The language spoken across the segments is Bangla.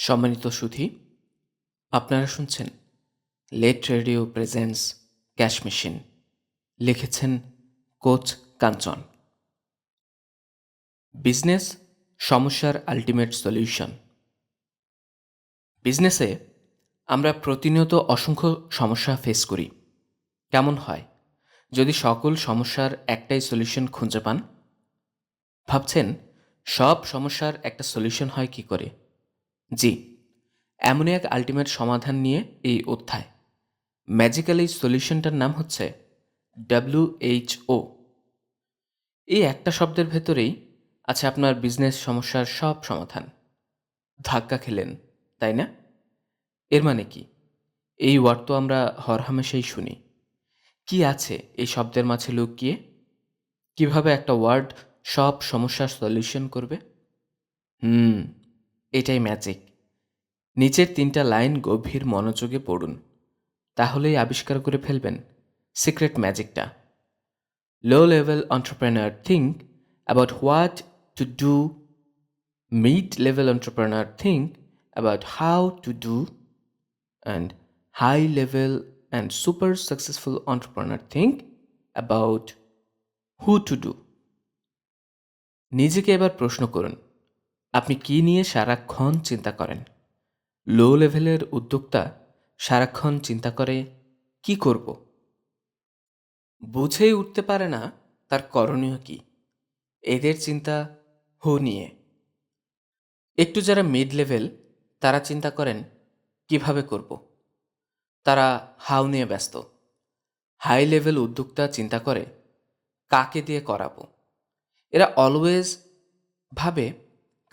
সম্মানিত সুধী, আপনারা শুনছেন let radio presents cash machine. লিখেছেন কোচ কাঞ্চন। বিজনেস সমস্যার আলটিমেট সলিউশন। বিজনেসে আমরা প্রতিনিয়ত অসংখ্য সমস্যা ফেস করি। কেমন হয় যদি সকল সমস্যার একটাই সলিউশন খুঁজে পান? ভাবছেন সব সমস্যার একটা সলিউশন হয় কি করে? জি, এমনই এক আলটিমেট সমাধান নিয়ে এই অধ্যায়। ম্যাজিক্যাল এই সলিউশনটার নাম হচ্ছে WHO। এই একটা শব্দের ভেতরেই আছে আপনার বিজনেস সমস্যার সব সমাধান। ধাক্কা খেলেন, তাই না? এর মানে কি? এই ওয়ার্ড তো আমরা হরহামেশাই শুনি। কি আছে এই শব্দের মাঝে লুকিয়ে? কিভাবে একটা ওয়ার্ড সব সমস্যার সলিউশন করবে? হুম, এটাই ম্যাজিক। নিচের 3টা লাইন গভীর মনোযোগে পড়ুন, তাহলেই আবিষ্কার করে ফেলবেন secret ম্যাজিকটা। Low-level entrepreneur think about what to do. Mid-level entrepreneur think about how to do. And high-level and super successful entrepreneur think about who to do. নিজেকে এবার প্রশ্ন করুন, আপনি কি নিয়ে সারাক্ষণ চিন্তা করেন? লো লেভেলের উদ্যোক্তা সারাক্ষণ চিন্তা করে কি করব, বুঝেই উঠতে পারে না তার করণীয় কি। এদের চিন্তা হু নিয়ে। একটু যারা মিড লেভেল, তারা চিন্তা করেন কিভাবে করব, তারা হাউ নিয়ে ব্যস্ত। হাই লেভেল উদ্যোক্তা চিন্তা করে কাকে দিয়ে করাবো। এরা অলওয়েজ ভাবে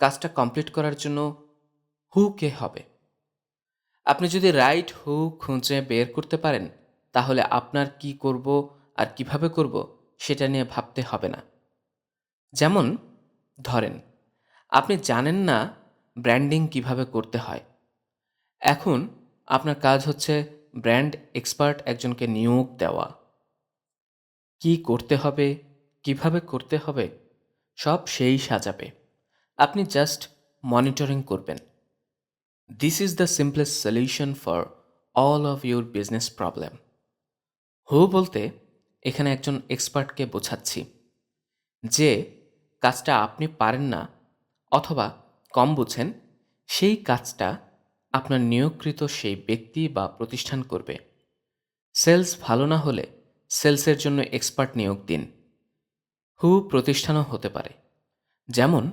কাজটা কমপ্লিট করার জন্য হু কে হবে। আপনি যদি রাইট হু খুঁজে বের করতে পারেন, তাহলে আপনার কি করব আর কিভাবে করব সেটা নিয়ে ভাবতে হবে না। যেমন ধরেন, আপনি জানেন না ব্র্যান্ডিং কিভাবে করতে হয়। এখন আপনার কাজ হচ্ছে ব্র্যান্ড এক্সপার্ট একজনকে নিয়োগ দেওয়া। কি করতে হবে, কিভাবে করতে হবে, সব সেই সাজাবে। আপনি জাস্ট মনিটরিং করবেন। This is the simplest solution for all of your business problem. Who বলতে এখানে একজন এক্সপার্টকে বোঝাচ্ছি, যে কাজটা আপনি পারেন না অথবা কম বুঝেন, সেই কাজটা আপনার নিয়োগকৃত সেই ব্যক্তি বা প্রতিষ্ঠান করবে। সেলস ভালো না হলে সেলসের জন্য এক্সপার্ট নিয়োগ দিন। হু প্রতিষ্ঠানও হতে পারে। যেমন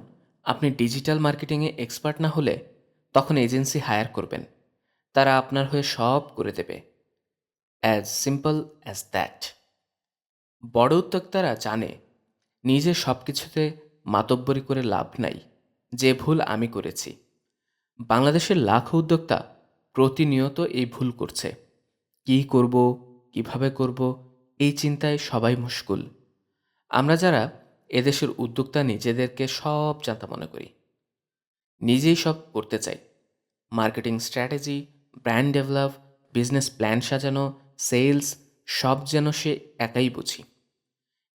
আপনি ডিজিটাল মার্কেটিংয়ে এক্সপার্ট না হলে তখন এজেন্সি হায়ার করবেন, তারা আপনার হয়ে সব করে দেবে। As simple as that. বড় উদ্যোক্তারা জানে নিজে সব কিছুতে মাতব্বরি করে লাভ নাই, যে ভুল আমি করেছি। বাংলাদেশের লাখো উদ্যোক্তা প্রতিনিয়ত এই ভুল করছে। কি করব, কিভাবে করব, এই চিন্তায় সবাই মুশকুল। আমরা যারা এদেশের উদ্যোক্তা নিজেদেরকে সব জানতা মনে করি, নিজেই সব করতে চাই। Marketing strategy, brand develop, business plan সাজানো, সেলস, সব যেন সে একাই বুঝি।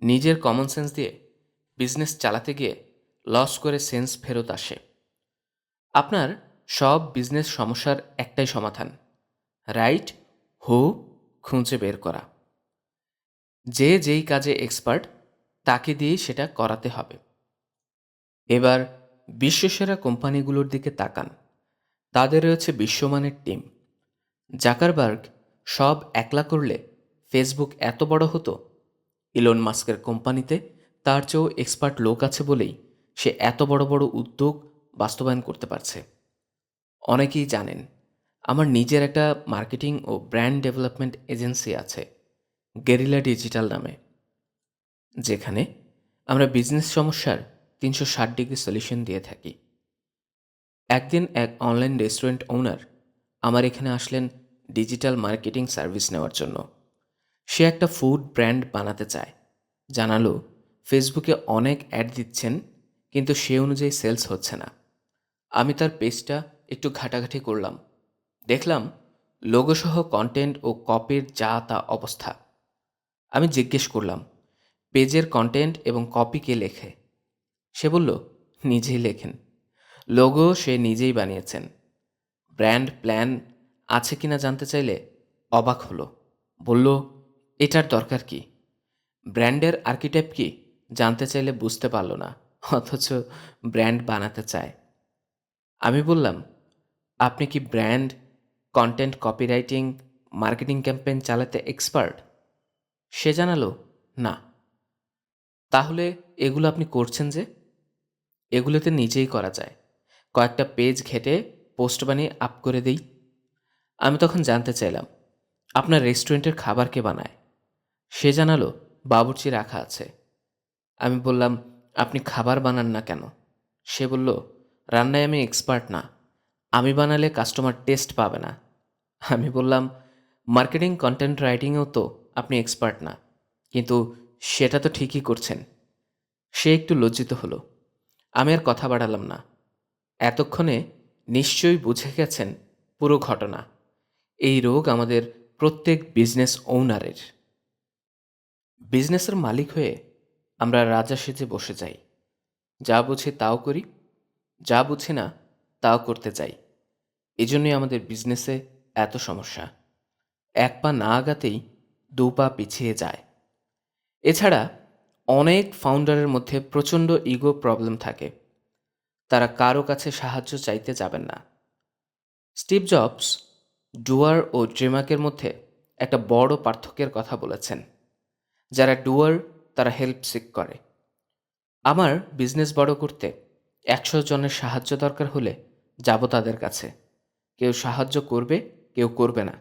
নিজের কমন সেন্স দিয়ে বিজনেস চালাতে গিয়ে লস করে সেন্স ফেরত আসে। আপনার সব বিজনেস সমস্যার একটাই সমাধান, রাইট হু খুঁজে বের করা। যে যেই কাজে এক্সপার্ট তাকে দিয়েই সেটা করাতে হবে। এবার বিশ্বসেরা কোম্পানিগুলোর দিকে তাকান। তাদের রয়েছে বিশ্বমানের টিম। জাকারবার্গ সব একলা করলে ফেসবুক এত বড় হতো? ইলন মাস্কের কোম্পানিতে তার চেয়েও এক্সপার্ট লোক আছে বলেই সে এত বড় বড় উদ্যোগ বাস্তবায়ন করতে পারছে। অনেকেই জানেন আমার নিজের একটা মার্কেটিং ও ব্র্যান্ড ডেভেলপমেন্ট এজেন্সি আছে, গেরিলা ডিজিটাল নামে, যেখানে আমরা বিজনেস সমস্যার 360 ডিগ্রি সলিউশন দিয়ে থাকি। একদিন এক অনলাইন রেস্টুরেন্ট ওনার আমার এখানে আসলেন ডিজিটাল মার্কেটিং সার্ভিস নেওয়ার জন্য। সে একটা ফুড ব্র্যান্ড বানাতে চায়। জানালো ফেসবুকে অনেক অ্যাড দিচ্ছেন, কিন্তু সে অনুযায়ী সেলস হচ্ছে না। আমি তার পেজটা একটু ঘাটাঘাটি করলাম, দেখলাম লোগোসহ কন্টেন্ট ও কপির যা তা অবস্থা। আমি জিজ্ঞেস করলাম, পেজের কন্টেন্ট এবং কপি কে লেখে? সে বলল নিজেই লেখেন। লোগো সে নিজেই বানিয়েছেন। ব্র্যান্ড প্ল্যান আছে কিনা জানতে চাইলে অবাক হলো। বলল, এটার দরকার কি? ব্র্যান্ডের আর্কিটাইপ কি জানতে চাইলে বুঝতে পারল না, অথচ ব্র্যান্ড বানাতে চায়। আমি বললাম, আপনি কি brand, content copywriting, marketing campaign চালাতে এক্সপার্ট? সে জানালো, না। তাহলে এগুলো আপনি করছেন যে? এগুলোতে নিজেই করা যায়, কয়েকটা পেজ ঘেটে পোস্ট বানিয়ে আপ করে দেই। আমি তখন জানতে চাইলাম, আপনার রেস্টুরেন্টের খাবার কে বানায়? সে জানালো, বাবুর্চি রাখা আছে। আমি বললাম, আপনি খাবার বানান না কেন? সে বলল, রান্নায় আমি এক্সপার্ট না, আমি বানালে কাস্টমার টেস্ট পাবে না। আমি বললাম, মার্কেটিং কন্টেন্ট রাইটিংয়েও তো আপনি এক্সপার্ট না, কিন্তু সেটা তো ঠিকই করছেন। সে একটু লজ্জিত হলো। আমি আর কথা বাড়ালাম না। এতক্ষণে নিশ্চয়ই বুঝে গেছেন পুরো ঘটনা। এই রোগ আমাদের প্রত্যেক বিজনেস ওনারের। বিজনেসের মালিক হয়ে আমরা রাজা সেজে বসে যাই। যা বুঝি তাও করি, যা বুঝি না তাও করতে চাই। এজন্যই আমাদের বিজনেসে এত সমস্যা। এক পা না আগাতেই দু পা পিছিয়ে যায়। এছাড়া অনেক ফাউন্ডারের মধ্যে প্রচণ্ড ইগো প্রবলেম থাকে। তারা কারো কাছে সাহায্য চাইতে যাবেন না। স্টিভ জবস ডুয়ার ও ড্রিমাকের মধ্যে একটা বড় পার্থক্যের কথা বলেছেন। যারা ডুয়ার তারা হেল্প সিক করে। আমার বিজনেস বড় করতে 100 জনের সাহায্য দরকার হলে যাব তাদের কাছে। কেউ সাহায্য করবে, কেউ করবে না।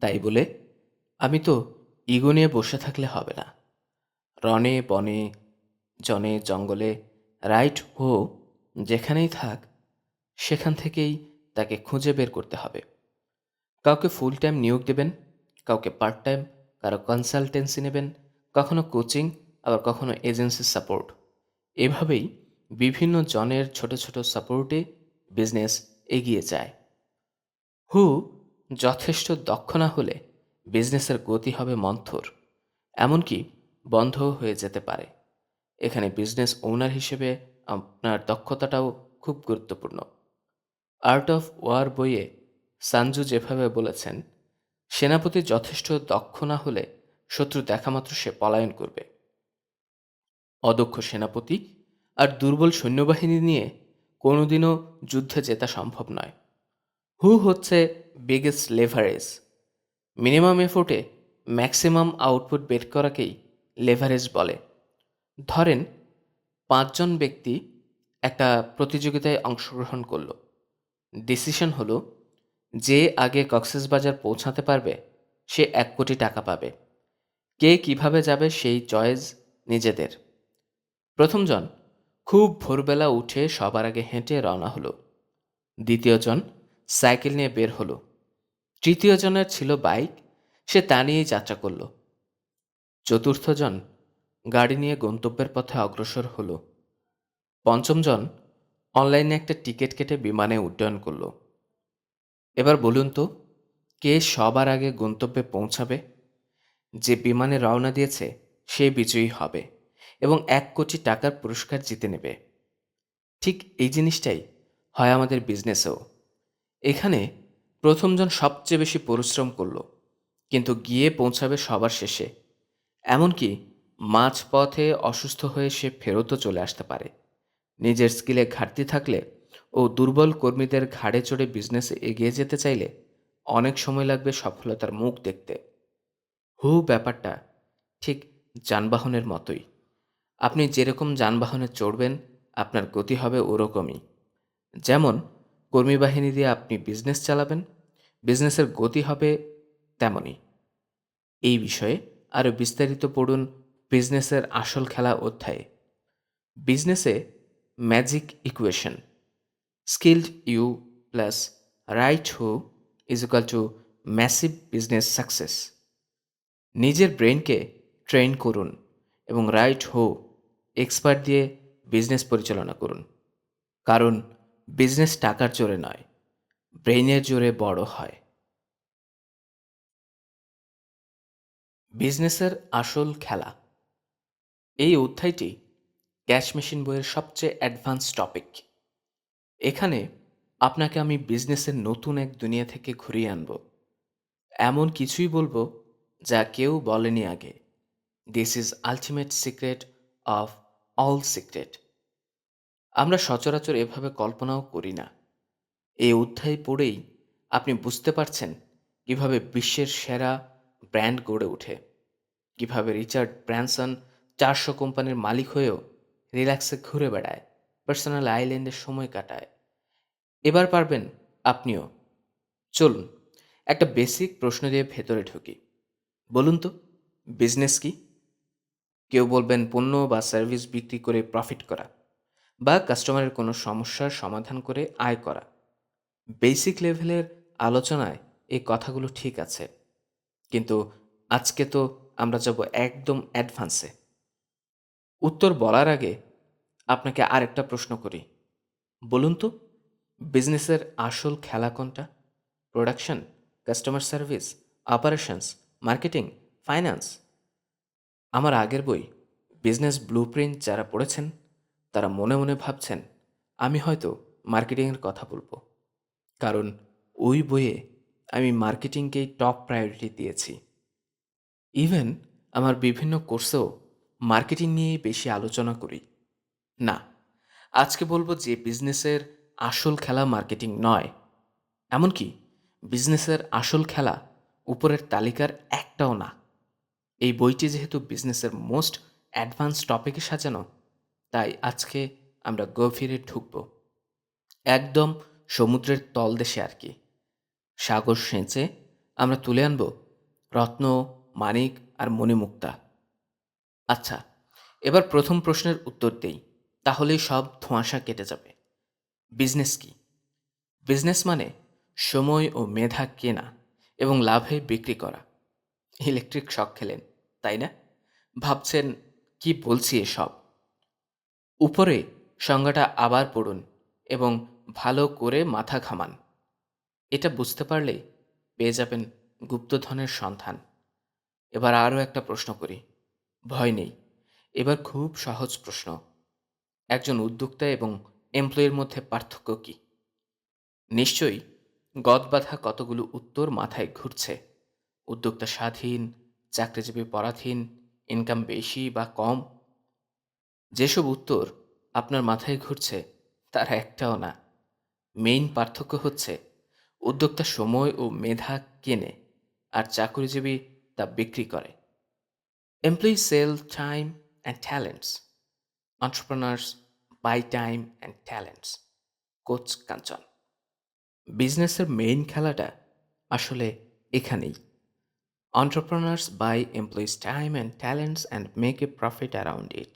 তাই বলে আমি তো ইগো নিয়ে বসে থাকলে হবে না। রনে বনে, জনে জঙ্গলে, রাইট হো যেখানেই থাক, সেখান থেকেই তাকে খুঁজে বের করতে হবে। কাউকে ফুল টাইম নিয়োগ দেবেন, কাউকে পার্ট টাইম, কারো কনসালটেন্সি নেবেন, কখনো কোচিং, আবার কখনো এজেন্সি সাপোর্ট। এভাবেই বিভিন্ন জনের ছোট ছোট সাপোর্টে বিজনেস এগিয়ে যায়। হু যথেষ্ট দক্ষ না হলে বিজনেসের গতি হবে মন্থর, এমনকি বন্ধও হয়ে যেতে পারে। এখানে বিজনেস ওনার হিসেবে আপনার দক্ষতাটাও খুব গুরুত্বপূর্ণ। আর্ট অফ ওয়ার বইয়ে সানজু যেভাবে বলেছেন, সেনাপতি যথেষ্ট দক্ষ না হলে শত্রু দেখামাত্র সে পলায়ন করবে। অদক্ষ সেনাপতি আর দুর্বল সৈন্যবাহিনী নিয়ে কোনোদিনও যুদ্ধে জেতা সম্ভব নয়। হু হচ্ছে বিগেস্ট লেভারেজ। মিনিমাম এফোর্টে ম্যাক্সিমাম আউটপুট বের করাকেই লেভারেজ বলে। ধরেন 5 জন ব্যক্তি একটা প্রতিযোগিতায় অংশগ্রহণ করলো। ডিসিশন হলো, যে আগে কক্সবাজার পৌঁছাতে পারবে সে 1 কোটি টাকা পাবে। কে কিভাবে যাবে সেই চয়েস নিজেদের। প্রথম জন খুব ভোরবেলা উঠে সবার আগে হেঁটে রওনা হলো। দ্বিতীয় জন সাইকেল নিয়ে বের হলো। তৃতীয় জনের ছিল বাইক, সে তা নিয়েই যাত্রা করল। চতুর্থ জন গাড়ি নিয়ে গন্তব্যের পথে অগ্রসর হলো। পঞ্চম জন অনলাইনে একটা টিকিট কেটে বিমানে উড্ডয়ন করল। এবার বলুন তো, কে সবার আগে গন্তব্যে পৌঁছাবে? যে বিমানে রওনা দিয়েছে সে বিজয়ী হবে এবং 1 কোটি টাকার পুরস্কার জিতে নেবে। ঠিক এই জিনিসটাই হয় আমাদের বিজনেসেও। এখানে প্রথমজন সবচেয়ে বেশি পরিশ্রম করলো, কিন্তু গিয়ে পৌঁছাবে সবার শেষে। এমনকি মাঝপথে অসুস্থ হয়ে সে ফেরতও চলে আসতে পারে। নিজের স্কিলে ঘাটতি থাকলে ও দুর্বল কর্মীদের ঘাড়ে চড়ে বিজনেসে এগিয়ে যেতে চাইলে অনেক সময় লাগবে সফলতার মুখ দেখতে। হু ব্যাপারটা ঠিক যানবাহনের মতোই। আপনি যেরকম যানবাহনে চড়বেন আপনার গতি হবে ওরকমই। যেমন কর্মী বাহিনী দিয়ে আপনি বিজনেস চালাবেন, বিজনেসের গতি হবে তেমনই। এই বিষয়ে আরও বিস্তারিত পড়ুন বিজনেসের আসল খেলা অধ্যায়ে। বিজনেসে magic equation, skilled you plus right who is equal to massive business success. নিজের ব্রেনকে ট্রেন করুন এবং রাইট হো এক্সপার্ট দিয়ে বিজনেস পরিচালনা করুন। কারণ বিজনেস টাকার জোরে নয়, ব্রেইনের জোরে বড় হয়। বিজনেসের আসল খেলা, এই অধ্যায়টি ক্যাশ মেশিন বইয়ের সবচেয়ে অ্যাডভান্স টপিক। এখানে আপনাকে আমি বিজনেসের নতুন এক দুনিয়া থেকে ঘুরিয়ে আনব। এমন কিছুই বলবো যা কেউ বলেনি আগে। This is ultimate secret of all secret. আমরা সচরাচর এভাবে কল্পনাও করি না। এই অধ্যায় পড়েই আপনি বুঝতে পারছেন কিভাবে বিশ্বের সেরা ব্র্যান্ড গড়ে ওঠে, কিভাবে রিচার্ড ব্র্যানসন 400 কোম্পানির মালিক হয়েও রিল্যাক্সে ঘুরে বেড়ায়, পার্সোনাল আইল্যান্ডে সময় কাটায়। এবার পারবেন আপনিও। চলুন একটা বেসিক প্রশ্ন দিয়ে ভেতরে ঢুকি। বলুন তো, বিজনেস কি? কেউ বলবেন পণ্য বা সার্ভিস বিক্রি করে প্রফিট করা, বা কাস্টমারের কোনো সমস্যার সমাধান করে আয় করা। বেসিক লেভেলের আলোচনায় এই কথাগুলো ঠিক আছে, কিন্তু আজকে তো আমরা যাব একদম অ্যাডভান্সে। উত্তর বলার আগে আপনাকে আরেকটা প্রশ্ন করি। বলুন তো, বিজনেসের আসল খেলা কোনটা? Production, customer service, operations, marketing, finance? আমার আগের বই বিজনেস ব্লুপ্রিন্ট যারা পড়েছেন তারা মনে মনে ভাবছেন আমি হয়তো মার্কেটিংয়ের কথা বলবো, কারণ ওই বইয়ে আমি মার্কেটিংকেই টপ প্রায়োরিটি দিয়েছি। ইভেন আমার বিভিন্ন কোর্সেও মার্কেটিং নিয়েই বেশি আলোচনা করি। না, আজকে বলবো যে বিজনেসের আসল খেলা মার্কেটিং নয়। এমনকি বিজনেসের আসল খেলা উপরের তালিকার একটাও না। এই বইটি যেহেতু বিজনেসের মোস্ট অ্যাডভান্স টপিকে সাজানো, তাই আজকে আমরা গভীরে ঢুকব, একদম সমুদ্রের তলদেশে আর কি। সাগর সেঁচে আমরা তুলে আনব রত্ন, মানিক আর মণিমুক্তা। আচ্ছা, এবার প্রথম প্রশ্নের উত্তর দেই, তাহলেই সব ধোঁয়াশা কেটে যাবে। বিজনেস কি? বিজনেস মানে সময় ও মেধা কেনা এবং লাভে বিক্রি করা। ইলেকট্রিক শক খেলেন, তাই না? ভাবছেন কি বলছি এসব? উপরে সংজ্ঞাটা আবার পড়ুন এবং ভালো করে মাথা ঘামান। এটা বুঝতে পারলেই পেয়ে যাবেন গুপ্তধনের সন্ধান। এবার আরও একটা প্রশ্ন করি, ভয় নেই। এবার খুব সহজ প্রশ্ন। একজন উদ্যোক্তা এবং এমপ্লয়ির মধ্যে পার্থক্য কি? নিশ্চয়ই গদবাঁধা কতগুলো উত্তর মাথায় ঘুরছে। উদ্যোক্তা স্বাধীন, চাকরিজীবী পরাধীন, ইনকাম বেশি বা কম। যেসব উত্তর আপনার মাথায় ঘুরছে তার একটাও না। মেইন পার্থক্য হচ্ছে উদ্যোক্তা সময় ও মেধা কেনে আর চাকরিজীবী তা বিক্রি করে। Employee sell time and talents, entrepreneurs buy time and talents. Coach Kanchan. বিজনেসের মেইন খেলাটা আসলে এখানেই। entrepreneurs buy employees' time and talents and make a profit around it.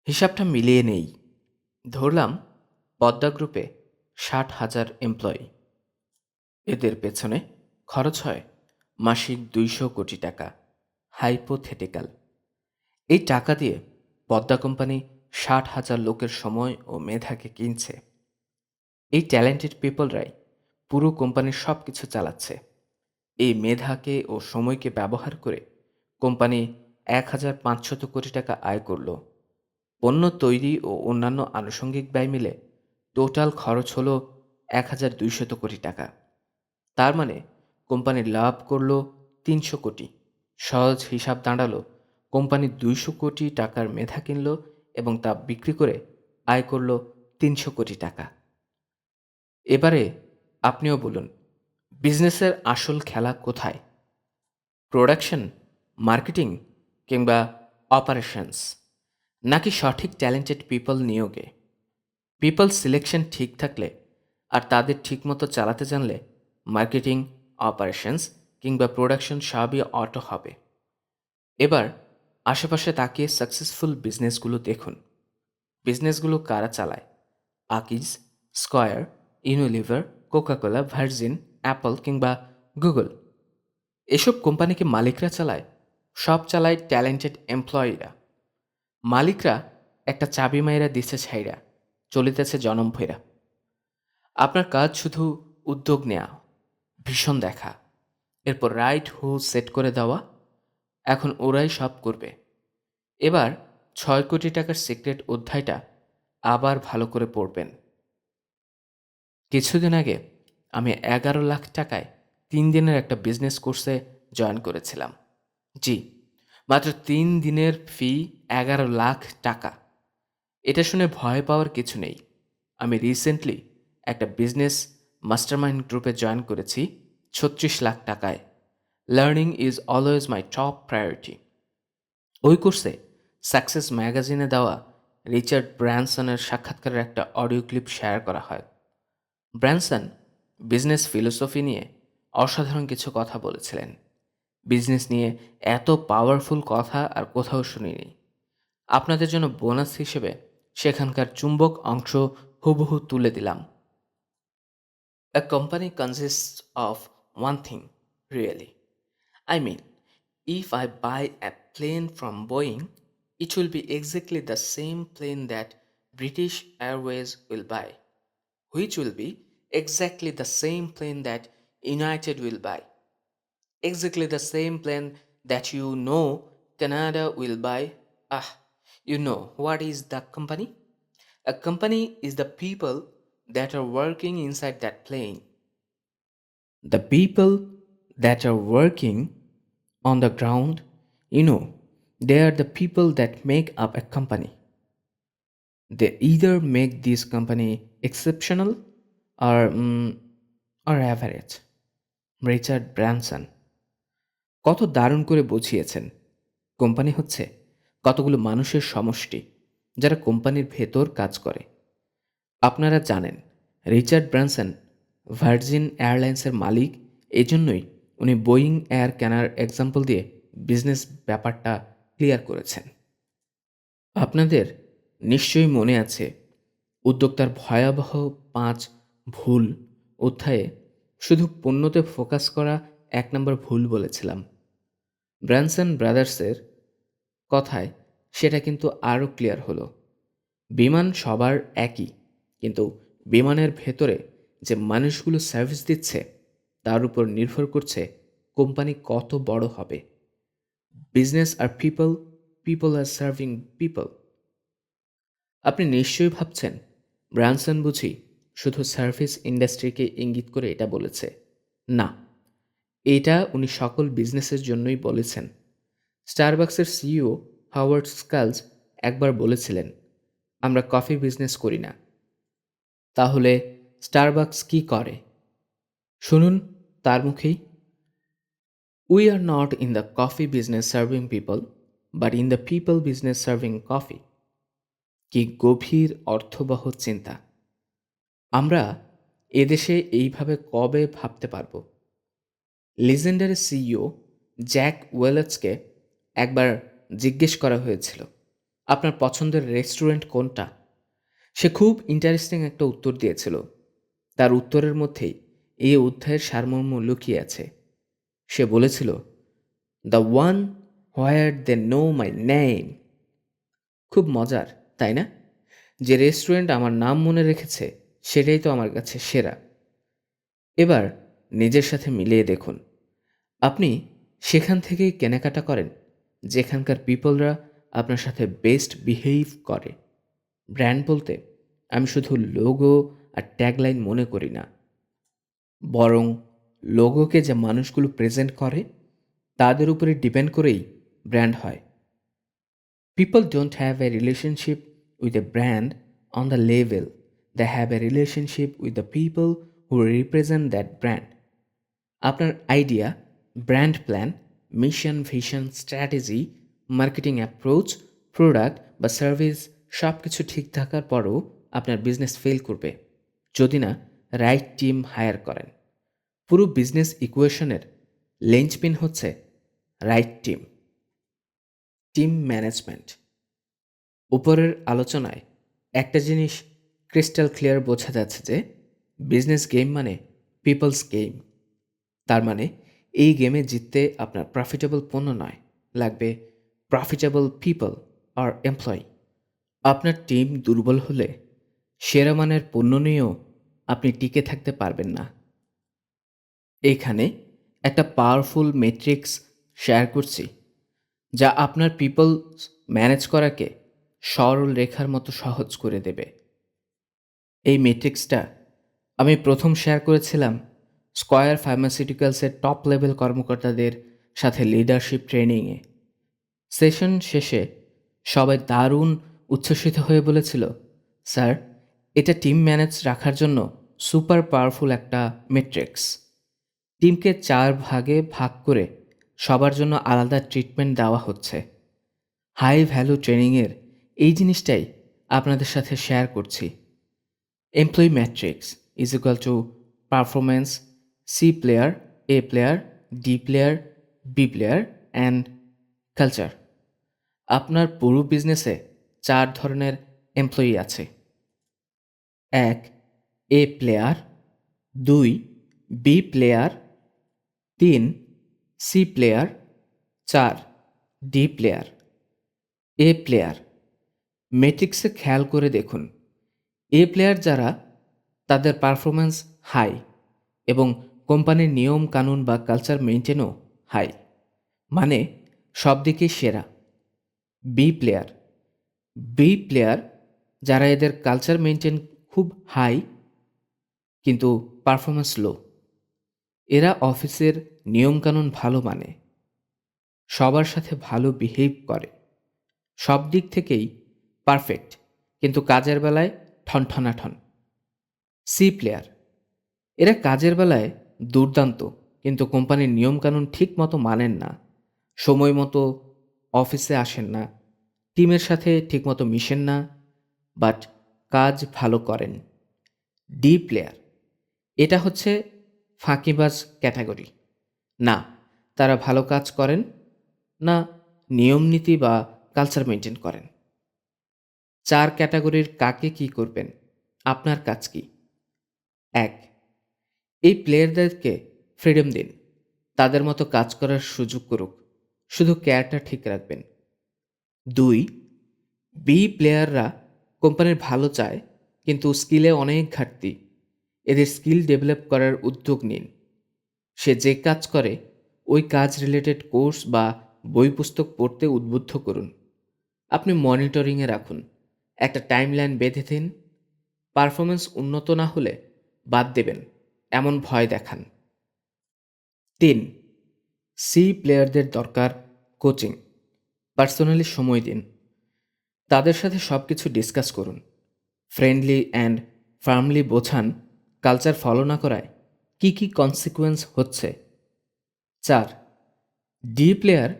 হিসাবটা মিলিয়ে নেই। ধরলাম পদ্মা গ্রুপে 60,000 এমপ্লয়ি। এদের পেছনে খরচ হয় মাসিক 200 কোটি টাকা। হাইপোথেটিক্যাল। এই টাকা দিয়ে পদ্মা কোম্পানি 60,000 লোকের সময় ও মেধাকে কিনছে। এই ট্যালেন্টেড পিপলরাই পুরো কোম্পানির সব কিছু চালাচ্ছে। এই মেধাকে ও সময়কে ব্যবহার করে কোম্পানি 1,500 কোটি টাকা আয় করল। পণ্য তৈরি ও অন্যান্য আনুষঙ্গিক ব্যয় মিলে টোটাল খরচ হল 1,200 কোটি টাকা। তার মানে কোম্পানি লাভ করল 300 কোটি। সহজ হিসাব দাঁড়ালো কোম্পানি 200 কোটি টাকার মেধা কিনল এবং তা বিক্রি করে আয় করল 300 কোটি টাকা। এবারে আপনিও বলুন, বিজনেসের আসল খেলা কোথায়? প্রোডাকশন, মার্কেটিং কিংবা অপারেশনস, নাকি সঠিক ট্যালেন্টেড পিপল নিয়োগে? পিপল সিলেকশন ঠিক থাকলে আর তাদের ঠিকমতো চালাতে জানলে মার্কেটিং, অপারেশনস কিংবা প্রোডাকশন সবই অটো হবে। এবার আশেপাশে তাকিয়ে সাকসেসফুল বিজনেসগুলো দেখুন। বিজনেসগুলো কারা চালায়? Akij, square, Unilever, Coca Cola, virgin, Apple কিংবা গুগল। এসব কোম্পানিকে মালিকরা চালায়? সব চালায় ট্যালেন্টেড এমপ্লয়িরা। মালিকরা একটা চাবি মাইরা দিছে ছাইরা, চলিতেছে জনম ভৈরা। আপনার কাজ শুধু উদ্যোগ নেয়া, ভীষণ দেখা, এরপর রাইট হু সেট করে দেওয়া। এখন ওরাই সব করবে। এবার 6 কোটি টাকার সিক্রেট অধ্যায়টা আবার ভালো করে পড়বেন। কিছুদিন আগে আমি 11 লাখ টাকায় 3 দিনের একটা বিজনেস কোর্সে জয়েন করেছিলাম। জি, মাত্র 3 দিনের ফি 11 লাখ টাকা। এটা শুনে ভয় পাওয়ার কিছু নেই। আমি রিসেন্টলি একটা বিজনেস মাস্টারমাইন্ড গ্রুপে জয়েন করেছি 36 লাখ টাকায়। Learning is always my top priority. ওই কোর্সে সাকসেস ম্যাগাজিনে দেওয়া রিচার্ড ব্র্যানসনের সাক্ষাৎকারের একটা অডিও ক্লিপ শেয়ার করা হয়। ব্র্যানসন বিজনেস ফিলোসফি নিয়ে অসাধারণ কিছু কথা বলেছিলেন। বিজনেস নিয়ে এত পাওয়ারফুল কথা আর কোথাও শুনিনি। আপনাদের জন্য বোনাস হিসেবে সেখানকার চুম্বক অংশ হুবহু তুলে দিলাম। A company consists of one thing, really. I mean, if I buy a plane from Boeing, it will be exactly the same plane that British Airways will buy, which will be exactly the same plane that United will buy, exactly the same plane that Canada will buy. Ah, you know what is the company? A company is the people that are working inside that plane. The people that are working on the ground, they are the people that make up a company. They either make this company exceptional or, or average. Richard Branson কত দারুণ করে বুঝিয়েছেন। কোম্পানি হচ্ছে কতগুলো মানুষের সমষ্টি যারা কোম্পানির ভেতর কাজ করে। আপনারা জানেন রিচার্ড ব্র্যানসন ভার্জিন এয়ারলাইন্সের মালিক। এজন্যই উনি বোয়িং এয়ার কেনার এক্সাম্পল দিয়ে বিজনেস ব্যাপারটা ক্লিয়ার করেছেন। আপনাদের নিশ্চয়ই মনে আছে উদ্যোক্তার ভয়াবহ 5 ভুল অধ্যায়ে শুধু পণ্যতে ফোকাস করা 1 নম্বর ভুল বলেছিলাম। ব্র্যানসন ব্রাদার্সের কথায় সেটা কিন্তু আরও ক্লিয়ার হলো। বিমান সবার একই, কিন্তু বিমানের ভেতরে যে মানুষগুলো সার্ভিস দিচ্ছে তার উপর নির্ভর করছে কোম্পানি কত বড় হবে। বিজনেস আর পিপল, পিপল আর সার্ভিং পিপল। আপনি নিশ্চয়ই ভাবছেন ব্র্যানসন বুঝি শুধু সার্ভিস ইন্ডাস্ট্রিকে ইঙ্গিত করে এটা বলেছে। না, এটা উনি সকল বিজনেসের জন্যই বলেছেন। স্টারবাক্সের সিইও হাওয়ার্ড স্কালস একবার বলেছিলেন, আমরা কফি বিজনেস করি না। তাহলে স্টারবাকস কি করে? শুনুন তার মুখেই। We are not in the coffee business serving people, but in the people business serving coffee. কি গভীর অর্থবহ চিন্তা! আমরা এদেশে এইভাবে কবে ভাবতে পারব? লিজেন্ডারি সিইও জ্যাক ওয়েলচকে একবার জিজ্ঞেস করা হয়েছিল, আপনার পছন্দের রেস্টুরেন্ট কোনটা? সে খুব ইন্টারেস্টিং একটা উত্তর দিয়েছিল। তার উত্তরের মধ্যেই এই অধ্যায়ের সারমর্ম লুকিয়ে আছে। সে বলেছিল, the one where they know my name. খুব মজার, তাই না? যে রেস্টুরেন্ট আমার নাম মনে রেখেছে সেটাই তো আমার কাছে সেরা। এবার নিজের সাথে মিলিয়ে দেখুন, আপনি সেখান থেকেই কেনাকাটা করেন যেখানকার পিপলরা আপনার সাথে বেস্ট বিহেভ করে। ব্র্যান্ড বলতে আমি শুধু লোগো আর ট্যাগলাইন মনে করি না, বরং লোগোকে যে মানুষগুলো প্রেজেন্ট করে তাদের উপরে ডিপেন্ড করেই ব্র্যান্ড হয়। People don't have a relationship with a brand on the level, they have a relationship with the people who represent that brand. আপনার idea, brand plan, mission, vision, strategy, marketing approach, product বা সার্ভিস সব কিছু ঠিক থাকার পরও আপনার বিজনেস ফেল করবে যদি না রাইট টিম হায়ার করেন। পুরো বিজনেস ইকুয়েশনের লিঞ্চপিন হচ্ছে রাইট টিম, টিম ম্যানেজমেন্ট। উপরের আলোচনায় একটা জিনিস ক্রিস্টাল ক্লিয়ার বোঝা যাচ্ছে যে বিজনেস গেম মানে পিপলস গেম। তার মানে এই গেমে জিততে আপনার প্রফিটেবল পণ্য নয়, লাগবে প্রফিটেবল পিপল আর এমপ্লয়ি। আপনার টিম দুর্বল হলে সেরা মানের পণ্য নিয়েও আপনি টিকে থাকতে পারবেন না। এইখানে একটা পাওয়ারফুল মেট্রিক্স শেয়ার করছি যা আপনার পিপল ম্যানেজ করাকে সরল রেখার মতো সহজ করে দেবে। এই মেট্রিক্সটা আমি প্রথম শেয়ার করেছিলাম স্কয়ার ফার্মাসিউটিক্যালসের টপ লেভেল কর্মকর্তাদের সাথে লিডারশিপ ট্রেনিংয়ে। সেশন শেষে সবাই দারুণ উচ্ছ্বসিত হয়ে বলেছিল, স্যার, এটা টিম ম্যানেজ রাখার জন্য সুপার পাওয়ারফুল একটা মেট্রিক্স। টিমকে 4 ভাগে ভাগ করে সবার জন্য আলাদা ট্রিটমেন্ট দেওয়া হচ্ছে। হাই ভ্যালু ট্রেনিংয়ের এই জিনিসটাই আপনাদের সাথে শেয়ার করছি। Employee matrix is equal to performance, C player, A player, D player, B player and culture. আপনার পুরো বিজনেসে 4 ধরনের এমপ্লয়ি আছে। 1 A player, 2 B player, 3 C player, 4 D player. A player মেট্রিক্সে খেয়াল করে দেখুন, এ প্লেয়ার যারা তাদের পারফরম্যান্স হাই এবং কোম্পানির নিয়ম কানুন বা কালচার মেনটেনও হাই, মানে সব দিকেই সেরা। বি প্লেয়ার, বি প্লেয়ার যারা এদের কালচার মেনটেন খুব হাই কিন্তু পারফরম্যান্স লো। এরা অফিসের নিয়মকানুন ভালো মানে, সবার সাথে ভালো বিহেভ করে, সব দিক থেকেই পারফেক্ট কিন্তু কাজের বেলায় ঠনঠনাঠন। সি প্লেয়ার, এরা কাজের বেলায় দুর্দান্ত কিন্তু কোম্পানির নিয়মকানুন ঠিক মতো মানেন না, সময় মতো অফিসে আসেন না, টিমের সাথে ঠিকমতো মিশেন না, বাট কাজ ভালো করেন। ডি প্লেয়ার, এটা হচ্ছে ফাঁকিবাজ ক্যাটাগরি। না তারা ভালো কাজ করেন, না নিয়ম নীতি বা কালচার মেনটেন করেন। 4 ক্যাটাগরির কাকে কি করবেন, আপনার কাজ কি? 1 এই প্লেয়ারদেরকে ফ্রিডম দিন, তাদের মতো কাজ করার সুযোগ করুক, শুধু কেয়ারটা ঠিক রাখবেন। 2 বি প্লেয়াররা কোম্পানির ভালো চায় কিন্তু স্কিলে অনেক ঘাটতি, এদের স্কিল ডেভেলপ করার উদ্যোগ নিন। সে যে কাজ করে ওই কাজ রিলেটেড কোর্স বা বই পুস্তক পড়তে উদ্বুদ্ধ করুন। আপনি মনিটরিংয়ে রাখুন, একটা টাইমলাইন বেঁধে দিন। পারফরমেন্স উন্নত না হলে বাদ দেবেন এমন ভয় দেখান। 3 সি প্লেয়ারদের দরকার কোচিং, পার্সোনালি সময় দিন, তাদের সাথে সব কিছু ডিসকাস করুন, ফ্রেন্ডলি অ্যান্ড ফার্মলি বোঝান কালচার ফলো না করায় কি কি কনসিকুয়েন্স হচ্ছে। 4 ডি প্লেয়ার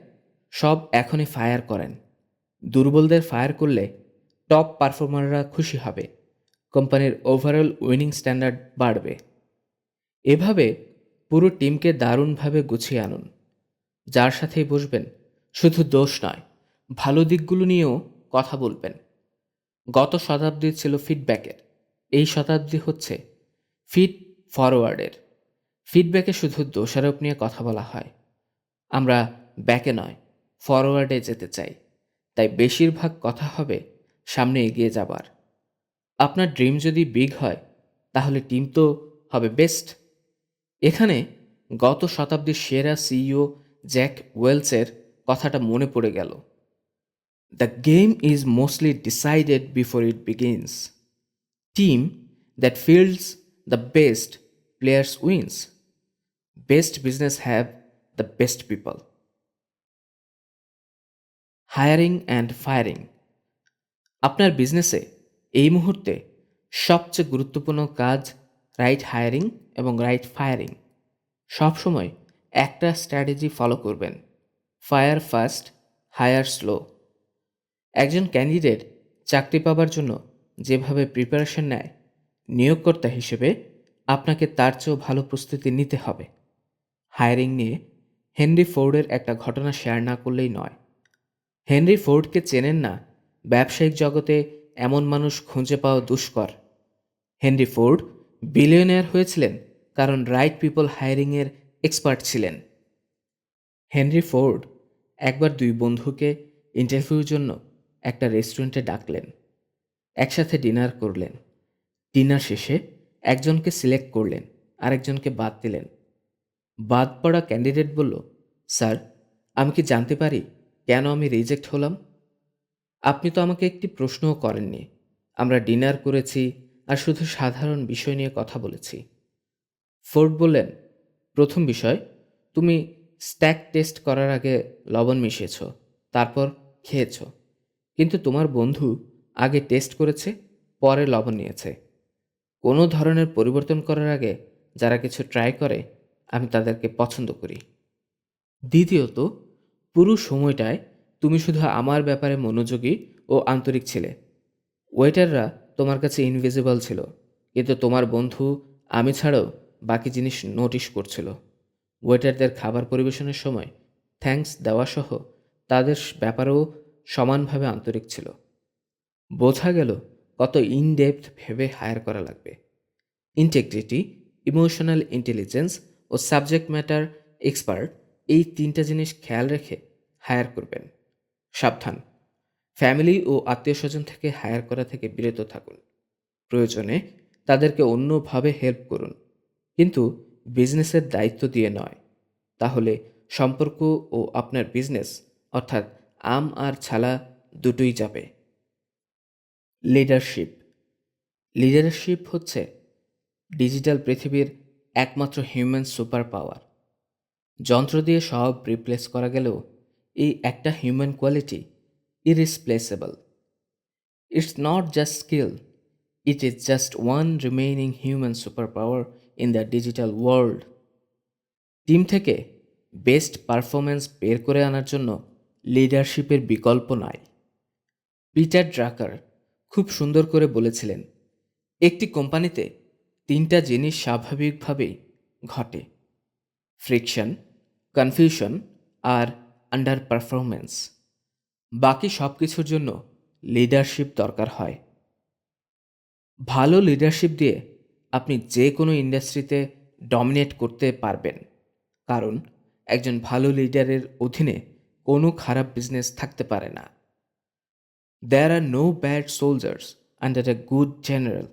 সব এখনই ফায়ার করেন, দুর্বলদের ফায়ার করলে টপ পারফর্মাররা খুশি হবে, কোম্পানির ওভারঅল উইনিং স্ট্যান্ডার্ড বাড়বে। এভাবে পুরো টিমকে দারুণভাবে গুছিয়ে আনুন। যার সাথেই বসবেন শুধু দোষ নয়, ভালো দিকগুলো নিয়েও কথা বলবেন। গত শতাব্দী ছিল ফিডব্যাকের, এই শতাব্দী হচ্ছে ফিড ফরওয়ার্ডের। ফিডব্যাকে শুধু দোষারোপ নিয়ে কথা বলা হয়, আমরা ব্যাকে নয় ফরওয়ার্ডে যেতে চাই। তাই বেশিরভাগ কথা হবে সামনে এগিয়ে যাবার। আপনার ড্রিম যদি বিগ হয় তাহলে টিম তো হবে বেস্ট। এখানে গত শতাব্দীর সেরা সিইও জ্যাক ওয়েলসের কথাটা মনে পড়ে গেল, the game is mostly decided before it begins. Team that fields the best players wins. Best business have the best people. Hiring and firing, আপনার বিজনেসে এই মুহূর্তে সবচেয়ে গুরুত্বপূর্ণ কাজ রাইট হায়ারিং এবং রাইট ফায়ারিং। সবসময় একটা স্ট্র্যাটেজি ফলো করবেন, ফায়ার ফাস্ট, হায়ার স্লো। একজন ক্যান্ডিডেট চাকরি পাবার জন্য যেভাবে প্রিপারেশন নেয়, নিয়োগকর্তা হিসেবে আপনাকে তার চেয়েও ভালো প্রস্তুতি নিতে হবে। হায়ারিং নিয়ে হেনরি ফোর্ডের একটা ঘটনা শেয়ার না করলেই নয়। হেনরি ফোর্ডকে চেনেন না, ব্যবসায়িক জগতে এমন মানুষ খুঁজে পাওয়া দুষ্কর। হেনরি ফোর্ড বিলিয়নিয়ার হয়েছিলেন কারণ রাইট পিপল হায়ারিংয়ের এক্সপার্ট ছিলেন। হেনরি ফোর্ড একবার 2 বন্ধুকে ইন্টারভিউর জন্য একটা রেস্টুরেন্টে ডাকলেন, একসাথে ডিনার করলেন। ডিনার শেষে একজনকে সিলেক্ট করলেন, আরেকজনকে বাদ দিলেন। বাদ পড়া ক্যান্ডিডেট বলল, স্যার, আমি কি জানতে পারি কেন আমি রিজেক্ট হলাম? আপনি তো আমাকে একটি প্রশ্নও করেননি। আমরা ডিনার করেছি, আর শুধু সাধারণ বিষয় নিয়ে কথা বলেছি। ফোর্ড বললেন, প্রথম বিষয়, তুমি স্ট্যাক টেস্ট করার আগে লবণ মিশিয়েছ, তারপর খেয়েছ। কিন্তু তোমার বন্ধু আগে টেস্ট করেছে, পরে লবণ নিয়েছে। কোনো ধরনের পরিবর্তন করার আগে যারা কিছু ট্রাই করে, আমি তাদেরকে পছন্দ করি। দ্বিতীয়ত, পুরো সময়টায় তুমি শুধু আমার ব্যাপারে মনোযোগী ও আন্তরিক ছিলে। ওয়েটাররা তোমার কাছে ইনভিজিবল ছিল, কিন্তু তোমার বন্ধু আমি ছাড়াও বাকি জিনিস নোটিশ করছিল। ওয়েটারদের খাবার পরিবেশনের সময় থ্যাঙ্কস দেওয়া সহ তাদের ব্যাপারেও সমানভাবে আন্তরিক ছিল। বোঝা গেল কত ইনডেপথ ভেবে হায়ার করা লাগবে। ইন্টেগ্রিটি, ইমোশনাল ইন্টেলিজেন্স ও সাবজেক্ট ম্যাটার এক্সপার্ট, এই তিনটা জিনিস খেয়াল রেখে হায়ার করবেন। সাবধান, ফ্যামিলি ও আত্মীয় স্বজন থেকে হায়ার করা থেকে বিরত থাকুন। প্রয়োজনে তাদেরকে অন্যভাবে হেল্প করুন, কিন্তু বিজনেসের দায়িত্ব দিয়ে নয়। তাহলে সম্পর্ক ও আপনার বিজনেস, অর্থাৎ আম আর ছালা, দুটোই যাবে। লিডারশিপ। লিডারশিপ হচ্ছে ডিজিটাল পৃথিবীর একমাত্র হিউম্যান সুপার পাওয়ার। যন্ত্র দিয়ে সব রিপ্লেস করা গেলেও এই একটা human quality irreplaceable. Its not just skill, it is just one remaining human super power in the digital world. Team থেকে বেস্ট পারফরম্যান্স বের করে আনার জন্য লিডারশিপের বিকল্প নাই। পিটার ড্রাকার খুব সুন্দর করে বলেছিলেন, একটি কোম্পানিতে তিনটা জিনিস স্বাভাবিকভাবেই ঘটে: ফ্রিকশন, কনফিউশন আর আন্ডার পারফরমেন্স। বাকি সব কিছুর জন্য লিডারশিপ দরকার হয়। ভালো লিডারশিপ দিয়ে আপনি যে কোনো ইন্ডাস্ট্রিতে ডমিনেট করতে পারবেন, কারণ একজন ভালো লিডারের অধীনে কোনো খারাপ বিজনেস থাকতে পারে না। There are no bad soldiers under a good general,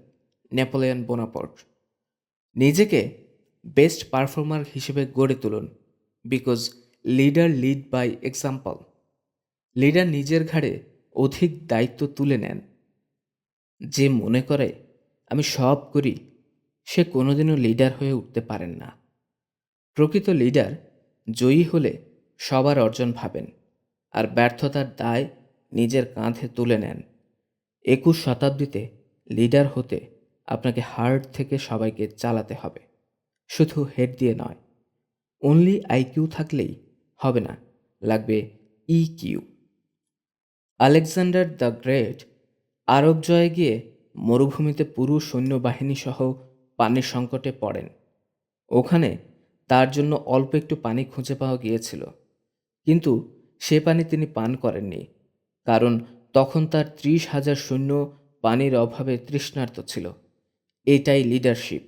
Napoleon Bonaparte. নিজেকে বেস্ট পারফর্মার হিসেবে গড়ে তুলুন, because leader lead by example. Leader নিজের ঘাড়ে অধিক দায়িত্ব তুলে নেন। যে মনে করে আমি সব করি, সে কোনোদিনও লিডার হয়ে উঠতে পারেন না। প্রকৃত লিডার জয়ী হলে সবার অর্জন ভাবেন, আর ব্যর্থতার দায় নিজের কাঁধে তুলে নেন। 21 শতাব্দীতে লিডার হতে আপনাকে হার্ট থেকে সবাইকে চালাতে হবে, শুধু হেড দিয়ে নয়। অনলি আইকিউ থাকলেই হবে না, লাগবে ইকিউ। আলেকজান্ডার দ্য গ্রেট আরব জয়ে গিয়ে মরুভূমিতে পুরো সৈন্যবাহিনী সহ পানির সংকটে পড়েন। ওখানে তার জন্য অল্প একটু পানি খুঁজে পাওয়া গিয়েছিল, কিন্তু সে পানি তিনি পান করেননি, কারণ তখন তার 30,000 সৈন্য পানির অভাবে তৃষ্ণার্ত ছিল। এটাই লিডারশিপ।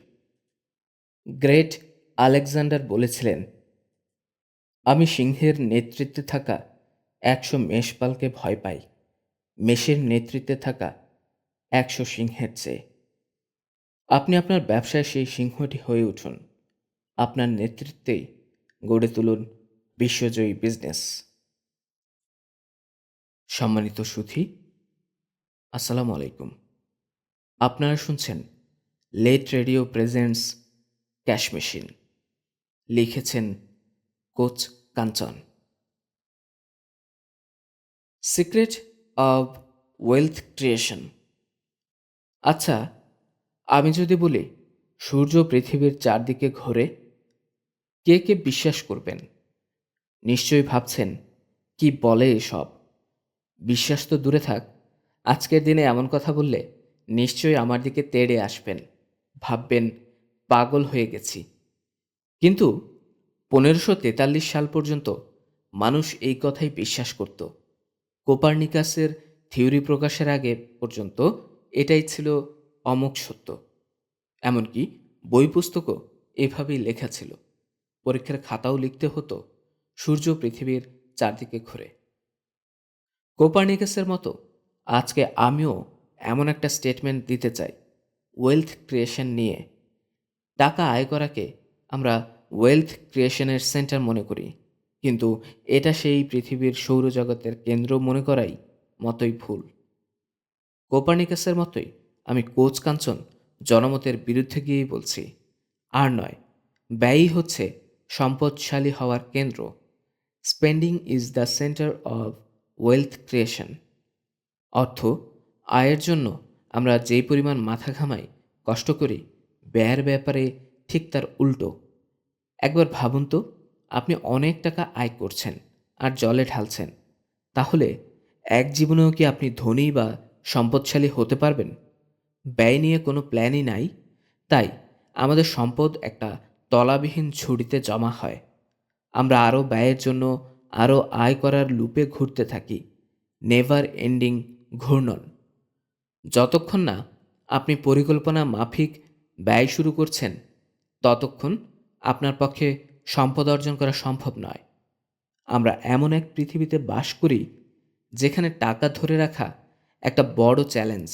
গ্রেট আলেকজান্ডার বলেছিলেন, আমি সিংহের নেতৃত্বে থাকা 100 মেষপালকে ভয় পাই, মেষের নেতৃত্বে থাকা 100 সিংহের চেয়ে। আপনি আপনার ব্যবসায় সেই সিংহটি হয়ে উঠুন। আপনার নেতৃত্বেই গড়ে তুলুন বিশ্বজয়ী বিজনেস। সম্মানিত সুধী, আসসালামু আলাইকুম। আপনারা শুনছেন let radio presents cash machine. লিখেছেন coach Kanchan. Secret of wealth creation. আচ্ছা, আমি যদি বলি সূর্য পৃথিবীর চারদিকে ঘোরে, কে কে বিশ্বাস করবেন? নিশ্চয়ই ভাবছেন, কি বলে এসব? বিশ্বাস তো দূরে থাক, আজকের দিনে এমন কথা বললে নিশ্চয়ই আমার দিকে তেড়ে আসবেন, ভাববেন পাগল হয়ে গেছি। কিন্তু 1543 সাল পর্যন্ত মানুষ এই কথাই বিশ্বাস করত। কোপার্নিকাসের থিওরি প্রকাশের আগে পর্যন্ত এটাই ছিল অমোঘ সত্য। এমনকি বই পুস্তকও এভাবেই লেখা ছিল। পরীক্ষার খাতাও লিখতে হতো সূর্য পৃথিবীর চারদিকে ঘোরে। কোপার্নিকাসের মতো আজকে আমিও এমন একটা স্টেটমেন্ট দিতে চাই ওয়েলথ ক্রিয়েশন নিয়ে। টাকা আয় করাকে আমরা ওয়েলথ ক্রিয়েশনের সেন্টার মনে করি, কিন্তু এটা সেই পৃথিবীর সৌরজগতের কেন্দ্র মনে করাই মতোই ভুল। কোপার্নিকাসের মতোই আমি কোচ কাঞ্চন জনমতের বিরুদ্ধে গিয়েই বলছি। আর নয়, ব্যয়ই হচ্ছে সম্পদশালী হওয়ার কেন্দ্র। Spending is the centre of wealth creation. অর্থ আয়ের জন্য আমরা যেই পরিমাণ মাথা ঘামাই, কষ্ট করি, ব্যয়ের ব্যাপারে ঠিক তার উল্টো। একবার ভাবুন তো, আপনি অনেক টাকা আয় করছেন আর জলে ঢালছেন, তাহলে এক জীবনেও কি আপনি ধনী বা সম্পদশালী হতে পারবেন? ব্যয় নিয়ে কোনো প্ল্যানই নাই। তাই আমাদের সম্পদ একটা তলাবিহীন ঝুড়িতে জমা হয়। আমরা আরও ব্যয়ের জন্য আরও আয় করার লুপে ঘুরতে থাকি। নেভার এন্ডিং ঘূর্ণন। যতক্ষণ না আপনি পরিকল্পনা মাফিক ব্যয় শুরু করছেন, ততক্ষণ আপনার পক্ষে সম্পদ অর্জন করা সম্ভব নয়। আমরা এমন এক পৃথিবীতে বাস করি যেখানে টাকা ধরে রাখা একটা বড় চ্যালেঞ্জ।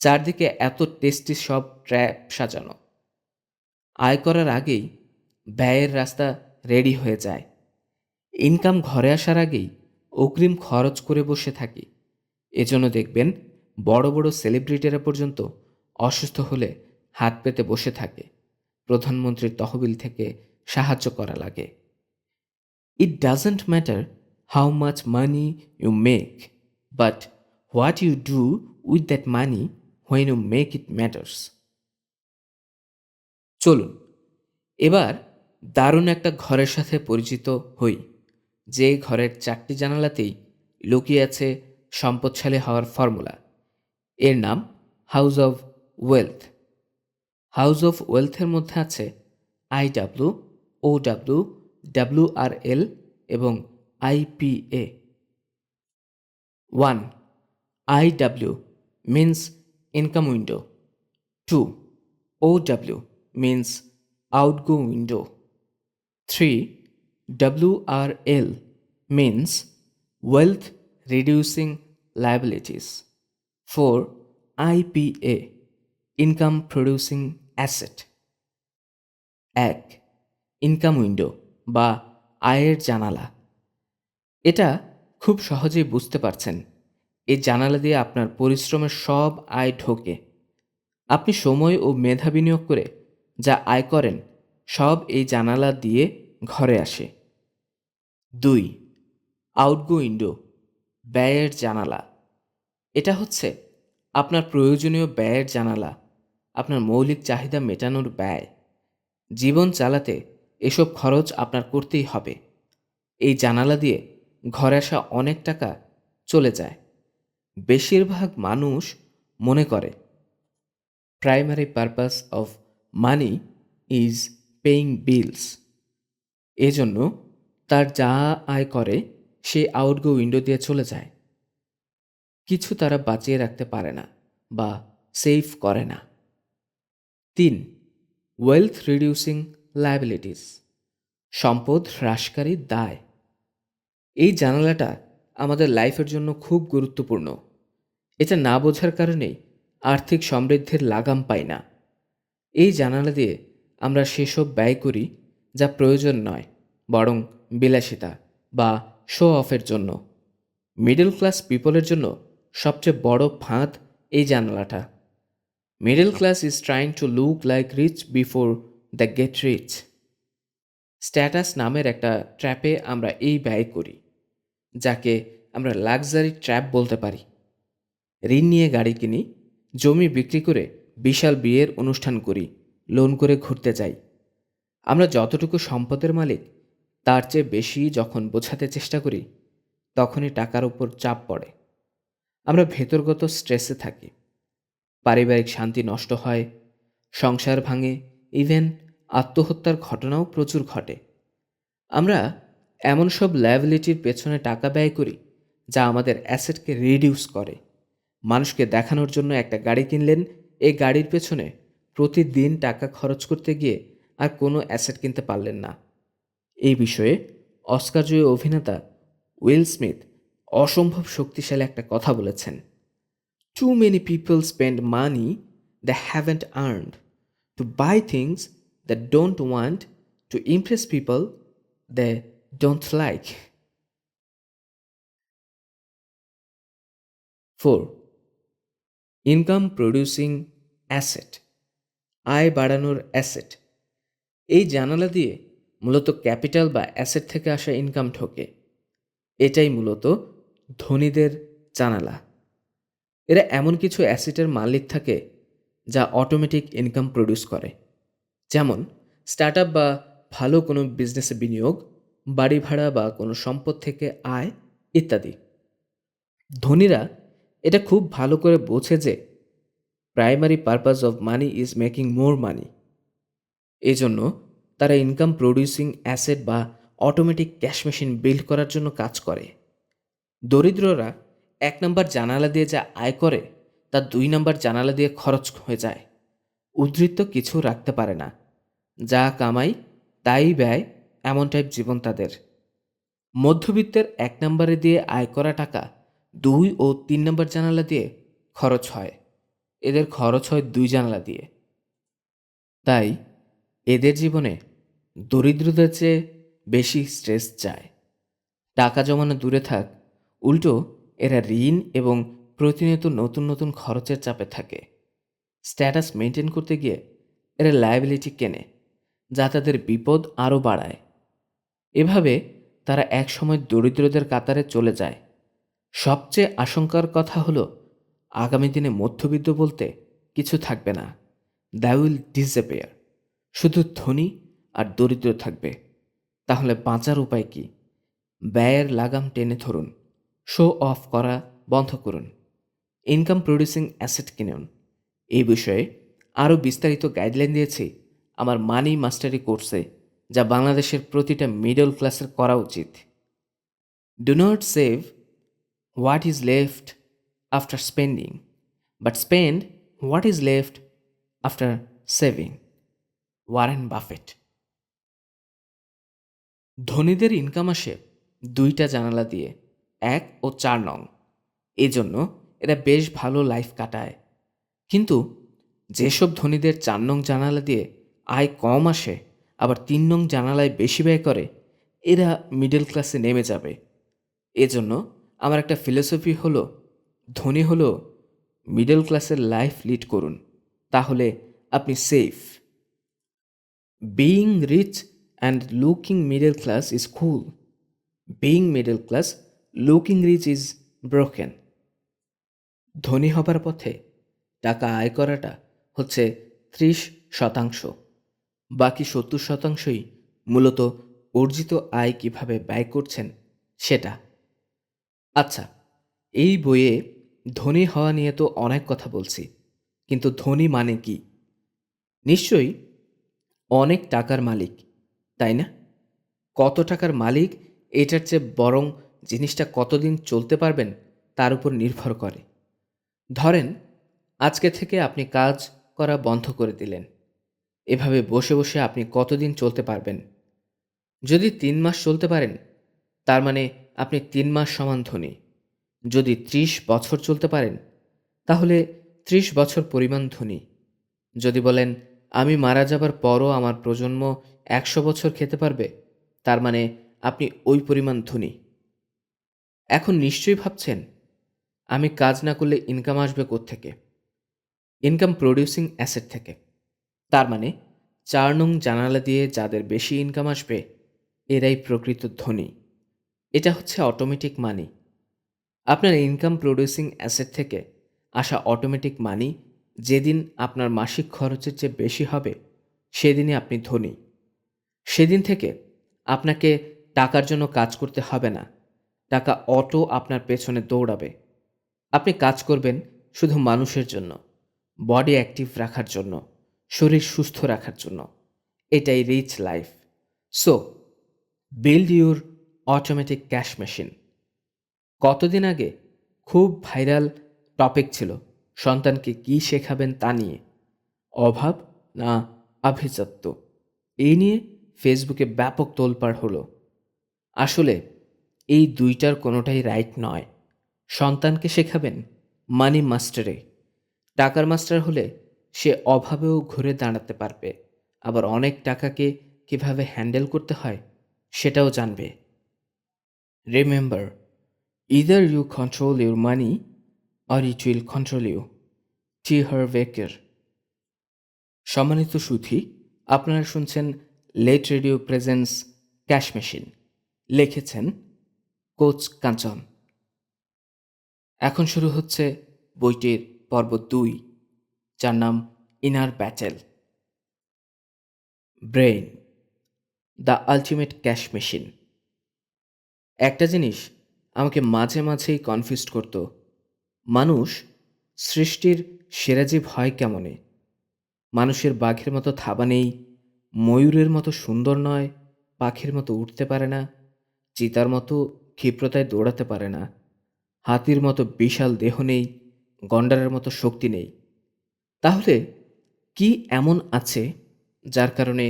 চারদিকে এত টেস্টি সব ট্র্যাপ সাজানো। আয় করার আগেই ব্যয়ের রাস্তা রেডি হয়ে যায়। ইনকাম ঘরে আসার আগেই অগ্রিম খরচ করে বসে থাকি। এজন্য দেখবেন বড় বড় সেলিব্রিটিরা পর্যন্ত অসুস্থ হলে হাত পেতে বসে থাকে, প্রধানমন্ত্রীর তহবিল থেকে সাহায্য করা লাগে। It doesn't matter how much money you make, but what you do with that money when you make it matters. চলুন এবার দারুণ একটা ঘরের সাথে পরিচিত হই, যে ঘরের 4টি জানালাতেই লুকিয়ে আছে সম্পদশালী হওয়ার ফর্মুলা। এর নাম house of wealth. House of ওয়েলথের মধ্যে আছে IW, OW, WRL এবং IPA। 1. IW means income window. 2. OW means outgo window. 3. WRL means wealth reducing liabilities. 4. IPA income producing asset. 1. Income window বা আয়ের জানালা। এটা খুব সহজেই বুঝতে পারছেন। এই জানালা দিয়ে আপনার পরিশ্রমের সব আয় ঢোকে। আপনি সময় ও মেধা বিনিয়োগ করে যা আয় করেন, সব এই জানালা দিয়ে ঘরে আসে। 2. আউটগো উইন্ডো, ব্যয়ের জানালা। এটা হচ্ছে আপনার প্রয়োজনীয় ব্যয়ের জানালা, আপনার মৌলিক চাহিদা মেটানোর ব্যয়। জীবন চালাতে এসব খরচ আপনার করতেই হবে। এই জানালা দিয়ে ঘরে আসা অনেক টাকা চলে যায়। বেশিরভাগ মানুষ মনে করে primary purpose of money is paying bills. এজন্য তার যা আয় করে সে আউটগো উইন্ডো দিয়ে চলে যায়। কিছু তারা বাঁচিয়ে রাখতে পারে না বা সেভ করে না। 3. ওয়েলথ রিডিউসিং লায়াবিলিটিস, সম্পদ হ্রাসকারী দায়। এই জানালাটা আমাদের লাইফের জন্য খুব গুরুত্বপূর্ণ। এটা না বোঝার কারণেই আর্থিক সমৃদ্ধির লাগাম পাই না। এই জানালা দিয়ে আমরা সেসব ব্যয় করি যা প্রয়োজন নয়, বরং বিলাসিতা বা শো অফের জন্য। মিডল ক্লাস পিপলের জন্য সবচেয়ে বড় ফাঁদ এই জানালাটা। Middle class is trying to look like rich before the get rich. Status নামের একটা ট্র্যাপে আমরা এই ব্যয় করি, যাকে আমরা লাক্সারি ট্র্যাপ বলতে পারি। ঋণ নিয়ে গাড়ি কিনি, জমি বিক্রি করে বিশাল বিয়ের অনুষ্ঠান করি, লোন করে ঘুরতে যাই। আমরা যতটুকু সম্পদের মালিক তার চেয়ে বেশি যখন বোঝাতে চেষ্টা করি, তখনই টাকার উপর চাপ পড়ে। আমরা ভেতরগত স্ট্রেসে থাকি, পারিবারিক শান্তি নষ্ট হয়, সংসার ভাঙে, ইভেন আত্মহত্যার ঘটনাও প্রচুর ঘটে। আমরা এমন সব লায়াবিলিটির পেছনে টাকা ব্যয় করি যা আমাদের অ্যাসেটকে রিডিউস করে। মানুষকে দেখানোর জন্য একটা গাড়ি কিনলেন, এই গাড়ির পেছনে প্রতিদিন টাকা খরচ করতে গিয়ে আর কোনো অ্যাসেট কিনতে পারলেন না। এই বিষয়ে অস্কারজয়ী অভিনেতা উইল স্মিথ অসম্ভব শক্তিশালী একটা কথা বলেছেন। Too many people spend money they haven't earned to buy things they don't want to impress people they don't like. 4. Income producing asset. আয় বাড়ানোর অ্যাসেট। এই জানালা দিয়ে মূলত ক্যাপিটাল বা অ্যাসেট থেকে আসা ইনকাম ঢোকে। এটাই মূলত ধনীদের জানালা। এরা এমন কিছু অ্যাসেটের মালিক থাকে যা অটোমেটিক ইনকাম প্রডিউস করে, যেমন স্টার্টআপ বা ভালো কোনো বিজনেসে বিনিয়োগ, বাড়ি ভাড়া বা কোনো সম্পদ থেকে আয় ইত্যাদি। ধনীরা এটা খুব ভালো করে বোঝে যে primary purpose of money is making more money. এজন্য তারা ইনকাম প্রডিউসিং অ্যাসেট বা অটোমেটিক ক্যাশ মেশিন বিল্ড করার জন্য কাজ করে। দরিদ্ররা ১ নম্বর জানালা দিয়ে যা আয় করে তা ২ নম্বর জানালা দিয়ে খরচ হয়ে যায়। উদ্ধৃত্ত কিছু রাখতে পারে না, যা কামাই তাই ব্যয়, এমন টাইপ জীবন তাদের। মধ্যবিত্তের ১ নম্বরে দিয়ে আয় করা টাকা ২ ও ৩ নম্বর জানালা দিয়ে খরচ হয়। এদের খরচ হয় ২ জানালা দিয়ে। তাই এদের জীবনে দরিদ্রদের চেয়ে বেশি স্ট্রেস যায়। টাকা জমানো দূরে থাক, উল্টো এরা ঋণ এবং প্রতিনিয়ত নতুন নতুন খরচের চাপে থাকে। স্ট্যাটাস মেনটেন করতে গিয়ে এরা লায়াবিলিটি কেনে, যা তাদের বিপদ আরও বাড়ায়। এভাবে তারা একসময় দরিদ্রদের কাতারে চলে যায়। সবচেয়ে আশঙ্কার কথা হলো আগামী দিনে মধ্যবিত্ত বলতে কিছু থাকবে না। The will disappear. শুধু ধনী আর দরিদ্র থাকবে। তাহলে বাঁচার উপায় কি? ব্যয়ের লাগাম টেনে ধরুন, শো অফ করা বন্ধ করুন, ইনকাম প্রডিউসিং অ্যাসেট কিনুন। এই বিষয়ে আরও বিস্তারিত গাইডলাইন দিয়েছি আমার মানি মাস্টারি কোর্সে, যা বাংলাদেশের প্রতিটা মিডল ক্লাসের করা উচিত। Do not save what is left after spending, but spend what is left after saving. Warren Buffett. ধনীদের ইনকাম আসে ২টা জানালা দিয়ে, ১ ও ৪ নং। এজন্য এরা বেশ ভালো লাইফ কাটায়। কিন্তু যেসব ধনীদের ৪ নং জানালা দিয়ে আয় কম আসে, আবার ৩ নং জানালায় বেশি ব্যয় করে, এরা মিডল ক্লাসে নেমে যাবে। এজন্য আমার একটা ফিলোসফি হলো, ধনী হলো মিডল ক্লাসের লাইফ লিড করুন, তাহলে আপনি safe. Being rich and looking middle class is cool. Being middle class looking rich is broken. ধনী হবার পথে টাকা আয় করাটা হচ্ছে ৩০%, বাকি ৭০%ই মূলত অর্জিত আয় কিভাবে ব্যয় করছেন সেটা। আচ্ছা, এই বইয়ে ধনী হওয়া নিয়ে তো অনেক কথা বলছি, কিন্তু ধনী মানে কি? নিশ্চয়ই অনেক টাকার মালিক, তাই না? কত টাকার মালিক এটার চেয়ে বরং জিনিসটা কতদিন চলতে পারবেন তার উপর নির্ভর করে। ধরেন আজকে থেকে আপনি কাজ করা বন্ধ করে দিলেন। এভাবে বসে বসে আপনি কতদিন চলতে পারবেন? যদি ৩ মাস চলতে পারেন, তার মানে আপনি ৩ মাস সমান ধনী। যদি ৩০ বছর চলতে পারেন, তাহলে ৩০ বছর পরিমাণ ধনী। যদি বলেন আমি মারা যাবার পরও আমার প্রজন্ম ১০০ বছর খেতে পারবে, তার মানে আপনি ওই পরিমাণ ধনী। এখন নিশ্চয়ই ভাবছেন, আমি কাজ না করলে ইনকাম আসবে কোত্থেকে? ইনকাম প্রডিউসিং অ্যাসেট থেকে। তার মানে ৪ নং জানালা দিয়ে যাদের বেশি ইনকাম আসবে, এরাই প্রকৃত ধনী। এটা হচ্ছে অটোমেটিক মানি। আপনার ইনকাম প্রডিউসিং অ্যাসেট থেকে আসা অটোমেটিক মানি যেদিন আপনার মাসিক খরচের চেয়ে বেশি হবে, সেদিনই আপনি ধনী। সেদিন থেকে আপনাকে টাকার জন্য কাজ করতে হবে না। টাকা অটো আপনার পেছনে দৌড়াবে। আপনি কাজ করবেন শুধু মানুষের জন্য, বডি অ্যাক্টিভ রাখার জন্য, শরীর সুস্থ রাখার জন্য। এটাই rich life. So build your automatic cash machine. কতদিন আগে খুব ভাইরাল টপিক ছিল সন্তানকে কি শেখাবেন তা নিয়ে। অভাব না আভিজাত্য, এই নিয়ে ফেসবুকে ব্যাপক তোলপাড় হলো। আসলে এই দুইটার কোনোটাই রাইট নয়। সন্তানকে শেখাবেন মানি মাস্টারে। টাকার মাস্টার হলে সে অভাবেও ঘুরে দাঁড়াতে পারবে, আবার অনেক টাকাকে কিভাবে হ্যান্ডেল করতে হয় সেটাও জানবে। Remember, either you control your money or it will control you. T. Harv Eker. সম্মানিত সুধী, আপনারা শুনছেন let radio presence cash machine. লিখেছেন কোচ কাঞ্চন। এখন শুরু হচ্ছে বইটির পর্ব 2, যার নাম inner battle. Brain, the ultimate cash machine. একটা জিনিস আমাকে মাঝে মাঝেই কনফিউজড করত। মানুষ সৃষ্টির সেরা জীব হয় কেমনে? মানুষের বাঘের মতো থাবা নেই, ময়ূরের মতো সুন্দর নয়, পাখির মতো উঠতে পারে না, চিতার মতো ক্ষিপ্রতায় দৌড়াতে পারে না, হাতির মতো বিশাল দেহ নেই, গন্ডারের মতো শক্তি নেই। তাহলে কি এমন আছে যার কারণে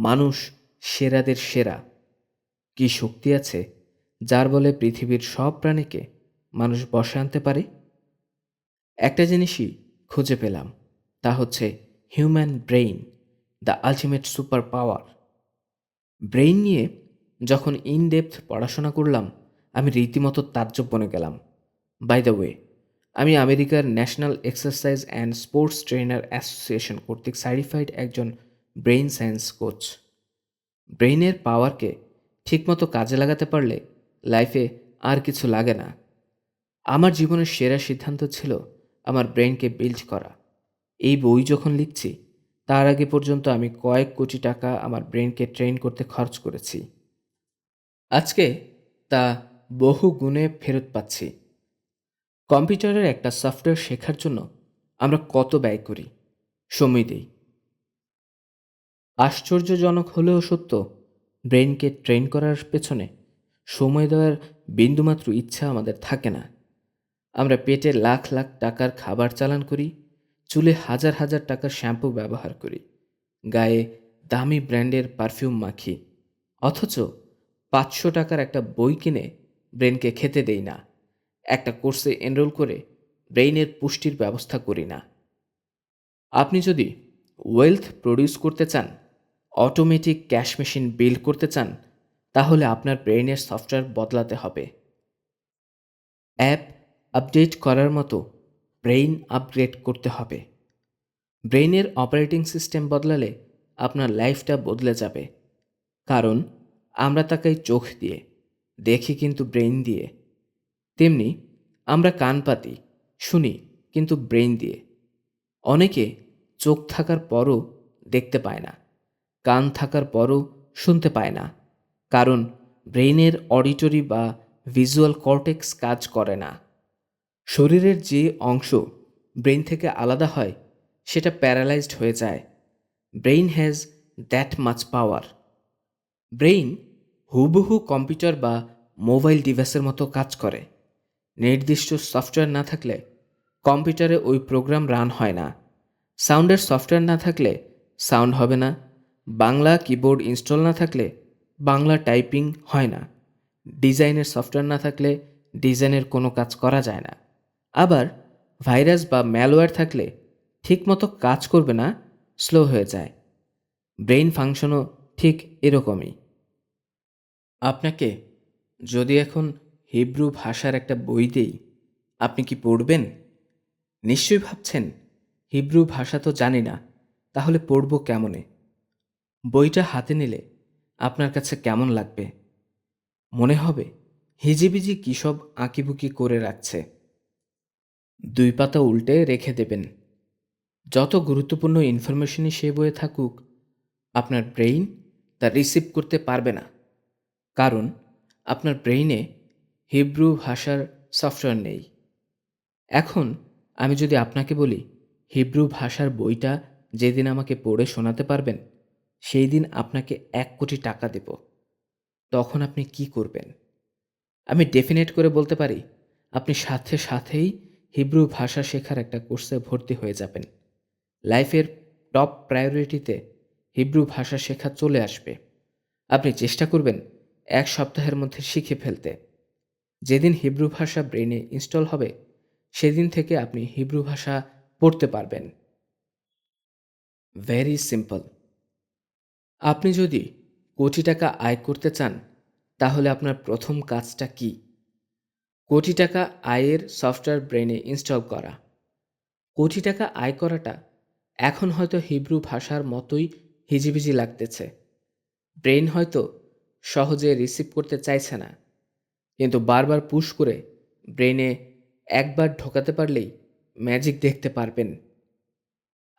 মানুষ সেরাদের সেরা? কি শক্তি আছে যার বলে পৃথিবীর সব প্রাণীকে মানুষ বশে আনতে পারে? একটা জিনিসই খুঁজে পেলাম, তা হচ্ছে human brain, the ultimate super power. Brain নিয়ে যখন ইন ডেপথ পড়াশোনা করলাম, আমি রীতিমতো তাজ্জব বনে গেলাম। বাই দ্য ওয়ে, আমি আমেরিকার national exercise and sports trainer association কর্তৃক সার্টিফাইড একজন ব্রেইন সায়েন্স কোচ। ব্রেইনের পাওয়ারকে ঠিকমতো কাজে লাগাতে পারলে লাইফে আর কিছু লাগে না। আমার জীবনের সেরা সিদ্ধান্ত ছিল আমার ব্রেইনকে বিল্ড করা। এই বই যখন লিখছি, তার আগে পর্যন্ত আমি কয়েক কোটি টাকা আমার ব্রেইনকে ট্রেন করতে খরচ করেছি। আজকে তা বহু গুণে ফেরত পাচ্ছি। কম্পিউটারের একটা সফটওয়্যার শেখার জন্য আমরা কত ব্যয় করি, সময় দেই। আশ্চর্যজনক হলেও সত্য, ব্রেইনকে ট্রেন করার পেছনে সময় দেওয়ার বিন্দুমাত্র ইচ্ছা আমাদের থাকে না। আমরা পেটে লাখ লাখ টাকার খাবার চালান করি, চুলে হাজার হাজার টাকার শ্যাম্পু ব্যবহার করি, গায়ে দামি ব্র্যান্ডের পারফিউম মাখি, অথচ 500 টাকার একটা বই কিনে ব্রেনকে খেতে দেই না, একটা কোর্সে এনরোল করে ব্রেইনের পুষ্টির ব্যবস্থা করি না। আপনি যদি ওয়েলথ প্রডিউস করতে চান, অটোমেটিক ক্যাশ মেশিন বিল্ড করতে চান, তাহলে আপনার ব্রেইনের সফটওয়্যার বদলাতে হবে। অ্যাপ আপডেট করার মতো ব্রেইন আপগ্রেড করতে হবে। ব্রেইনের অপারেটিং সিস্টেম বদলালে আপনার লাইফটা বদলে যাবে। কারণ আমরা তাকাই চোখ দিয়ে, দেখি কিন্তু ব্রেইন দিয়ে। তেমনি আমরা কান পাতি, শুনি কিন্তু ব্রেইন দিয়ে। অনেকে চোখ থাকার পরও দেখতে পায় না, কান থাকার পরও শুনতে পায় না, কারণ ব্রেইনের অডিটরি বা ভিজুয়াল কর্টেক্স কাজ করে না। শরীরের যে অংশ ব্রেইন থেকে আলাদা হয় সেটা প্যারালাইজড হয়ে যায়। Brain has that much power. Brain হুবহু কম্পিউটার বা মোবাইল ডিভাইসের মতো কাজ করে। নির্দিষ্ট সফটওয়্যার না থাকলে কম্পিউটারে ওই প্রোগ্রাম রান হয় না। সাউন্ডের সফটওয়্যার না থাকলে সাউন্ড হবে না। বাংলা কিবোর্ড ইনস্টল না থাকলে বাংলা টাইপিং হয় না। ডিজাইনের সফটওয়্যার না থাকলে ডিজাইনের কোনো কাজ করা যায় না। আবার ভাইরাস বা ম্যালওয়্যার থাকলে ঠিকমতো কাজ করবে না, স্লো হয়ে যায়। ব্রেইন ফাংশনও ঠিক এরকমই। আপনাকে যদি এখন হিব্রু ভাষার একটা বই দেই, আপনি কি পড়বেন? নিশ্চয়ই ভাবছেন, হিব্রু ভাষা তো জানি না, তাহলে পড়ব কেমনে? বইটা হাতে নিলে আপনার কাছে কেমন লাগবে? মনে হবে হিজিবিজি কী সব আঁকিবুকি করে রাখছে। 2 পাতা উল্টে রেখে দেবেন। যত গুরুত্বপূর্ণ ইনফরমেশনই সে বইয়ে থাকুক, আপনার ব্রেইন তা রিসিভ করতে পারবে না। কারণ আপনার ব্রেইনে হিব্রু ভাষার সফটওয়্যার নেই। এখন আমি যদি আপনাকে বলি, হিব্রু ভাষার বইটা যেদিন আমাকে পড়ে শোনাতে পারবেন, সেই দিন আপনাকে 1 কোটি টাকা দেব, তখন আপনি কি করবেন? আমি ডেফিনেট করে বলতে পারি, আপনি সাথে সাথেই হিব্রু ভাষা শেখার একটা কোর্সে ভর্তি হয়ে যাবেন। লাইফের টপ প্রায়োরিটিতে হিব্রু ভাষা শেখা চলে আসবে। আপনি চেষ্টা করবেন 1 সপ্তাহের মধ্যে শিখে ফেলতে। যেদিন হিব্রু ভাষা ব্রেনে ইনস্টল হবে, সেদিন থেকে আপনি হিব্রু ভাষা পড়তে পারবেন। Very simple. আপনি যদি কোটি টাকা আয় করতে চান, তাহলে আপনার প্রথম কাজটা কি? কোটি টাকা আয়ের সফটওয়্যার ব্রেনে ইনস্টল করা। কোটি টাকা আয় করাটা এখন হয়তো হিব্রু ভাষার মতোই হিজিবিজি লাগতেছে। ব্রেইন হয়তো সহজে রিসিভ করতে চাইছে না, কিন্তু বারবার পুশ করে ব্রেইনে একবার ঢোকাতে পারলেই ম্যাজিক দেখতে পারবেন।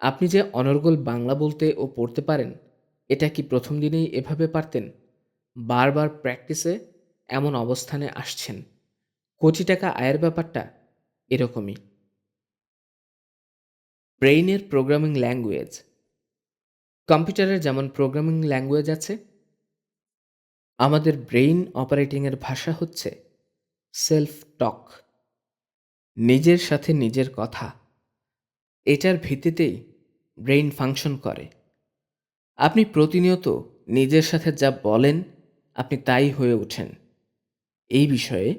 আপনি যে অনর্গল বাংলা বলতে ও পড়তে পারেন, এটা কি প্রথম দিনেই এভাবে পারতেন? বারবার প্র্যাকটিসে এমন অবস্থানে আসছেন। কোটি টাকা আয়ের ব্যাপারটা এরকমই। ব্রেইনের প্রোগ্রামিং ল্যাঙ্গুয়েজ। কম্পিউটারের যেমন প্রোগ্রামিং ল্যাঙ্গুয়েজ আছে, আমাদের ব্রেইন অপারেটিংয়ের ভাষা হচ্ছে সেলফ টক, নিজের সাথে নিজের কথা। এটার ভিত্তিতেই ব্রেইন ফাংশন করে। আপনি প্রতিনিয়ত নিজের সাথে যা বলেন, আপনি তাই হয়ে ওঠেন। এই বিষয়ে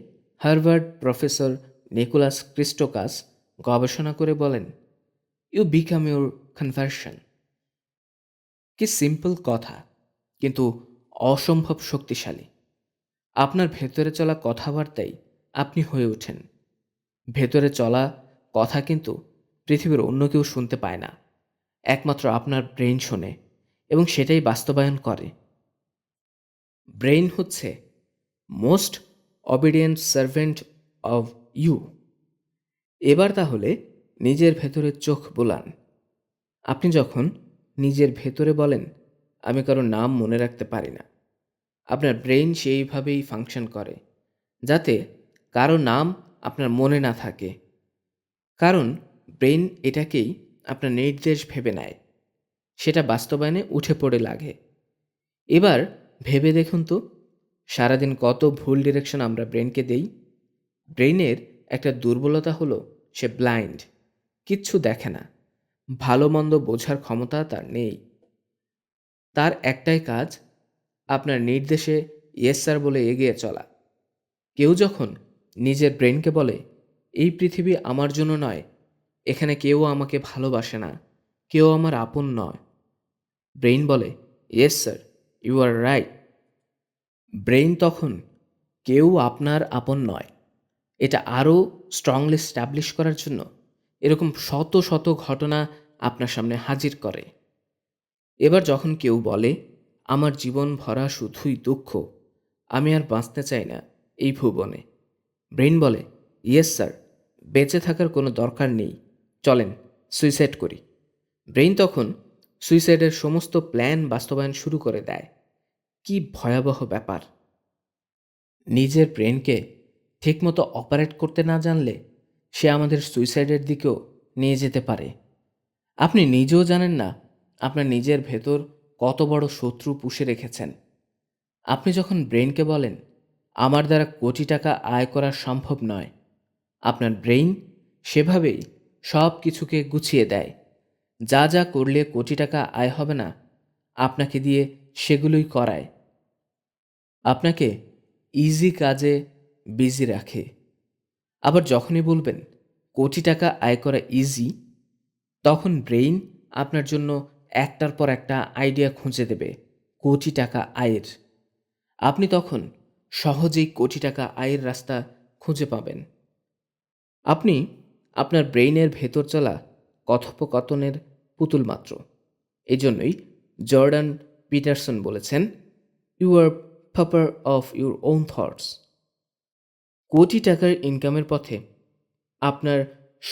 হার্ভার্ড প্রফেসর নিকোলাস ক্রিস্টোকাস গবেষণা করে বলেন, ইউ বিকাম ইউর কনভার্সন। কি সিম্পল কথা, কিন্তু অসম্ভব শক্তিশালী। আপনার ভেতরে চলা কথাবার্তাই আপনি হয়ে ওঠেন। ভেতরে চলা কথা কিন্তু পৃথিবীর অন্য কেউ শুনতে পায় না, একমাত্র আপনার ব্রেইন শোনে এবং সেটাই বাস্তবায়ন করে। ব্রেইন হচ্ছে most obedient servant of you. এবার তাহলে নিজের ভেতরে চোখ বোলান। আপনি যখন নিজের ভেতরে বলেন, আমি কারো নাম মনে রাখতে পারি না, আপনার ব্রেইন সেইভাবেই ফাংশন করে যাতে কারো নাম আপনার মনে না থাকে। কারণ ব্রেইন এটাকেই আপনার নির্দেশ ভেবে নেয়, সেটা বাস্তবায়নে উঠে পড়ে লাগে। এবার ভেবে দেখুন তো, সারাদিন কত ভুল ডিরেকশন আমরা ব্রেনকে দেই। ব্রেইনের একটা দুর্বলতা হলো সে ব্লাইন্ড, কিচ্ছু দেখে না, ভালো মন্দ বোঝার ক্ষমতা তার নেই। তার একটাই কাজ, আপনার নির্দেশে ইয়েস স্যার বলে এগিয়ে চলা। কেউ যখন নিজের ব্রেনকে বলে, এই পৃথিবী আমার জন্য নয়, এখানে কেউ আমাকে ভালোবাসে না, কেউ আমার আপন নয়, ব্রেইন বলে, yes sir, you are right. Brain তখন কেউ আপনার আপন নয় এটা আরও স্ট্রংলি স্ট্যাবলিশ করার জন্য এরকম শত শত ঘটনা আপনার সামনে হাজির করে। এবার যখন কেউ বলে, আমার জীবন ভরা শুধুই দুঃখ, আমি আর বাঁচতে চাই না এই ভুবনে, ব্রেইন বলে, ইয়েস স্যার, বেঁচে থাকার কোনো দরকার নেই, চলেন সুইসাইড করি। ব্রেইন তখন সুইসাইডের সমস্ত প্ল্যান বাস্তবায়ন শুরু করে দেয়। কি ভয়াবহ ব্যাপার! নিজের ব্রেনকে ঠিকমতো অপারেট করতে না জানলে সে আমাদের সুইসাইডের দিকেও নিয়ে যেতে পারে। আপনি নিজেও জানেন না আপনার নিজের ভেতর কত বড় শত্রু পুষে রেখেছেন। আপনি যখন ব্রেইনকে বলেন, আমার দ্বারা কোটি টাকা আয় করা সম্ভব নয়, আপনার ব্রেইন সেভাবেই সব কিছুকে গুছিয়ে দেয়। যা যা করলে কোটি টাকা আয় হবে না, আপনাকে দিয়ে সেগুলোই করায়। আপনাকে ইজি কাজে বিজি রাখে। আবার যখনই বলবেন কোটি টাকা আয় করা ইজি, তখন ব্রেইন আপনার জন্য একটার পর একটা আইডিয়া খুঁজে দেবে কোটি টাকা আয়ের। আপনি তখন সহজেই কোটি টাকা আয়ের রাস্তা খুঁজে পাবেন। আপনি আপনার ব্রেইনের ভেতর চলা কথোপকথনের পুতুল মাত্র। এজন্যই জর্ডান পিটারসন বলেছেন, ইউ আর পাপার অফ ইউর ওন থটস। কোটি টাকার ইনকামের পথে আপনার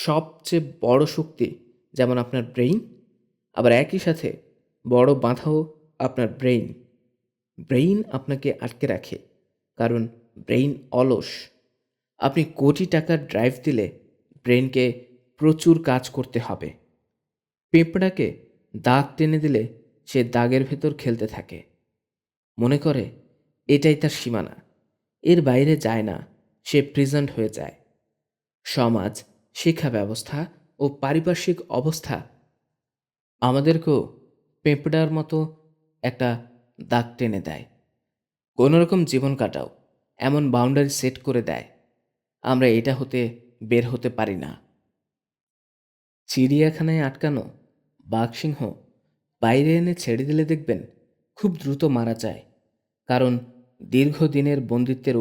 সবচেয়ে বড় শক্তি যেমন আপনার ব্রেইন, আবার একই সাথে বড় বাধাও আপনার ব্রেইন। ব্রেইন আপনাকে আটকে রাখে, কারণ ব্রেইন অলস। আপনি কোটি টাকার ড্রাইভ দিলে ব্রেইনকে প্রচুর কাজ করতে হবে। পেঁপড়াকে দাগ টেনে দিলে সে দাগের ভেতর খেলতে থাকে, মনে করে এটাই তার সীমানা, এর বাইরে যায় না, সে প্রেজেন্ট হয়ে যায়। সমাজ, শিক্ষা ব্যবস্থা ও পারিপার্শ্বিক অবস্থা আমাদেরকেও পেঁপড়ার মতো একটা দাগ টেনে দেয়। কোনোরকম জীবন কাটাও, এমন বাউন্ডারি সেট করে দেয়, আমরা এটা হতে বের হতে পারি না। চিড়িয়াখানায় আটকানো বাঘসিংহ বাইরে এনে ছেড়ে দিলে দেখবেন খুব দ্রুত মারা যায়, কারণ দীর্ঘদিনের বন্দিত্বের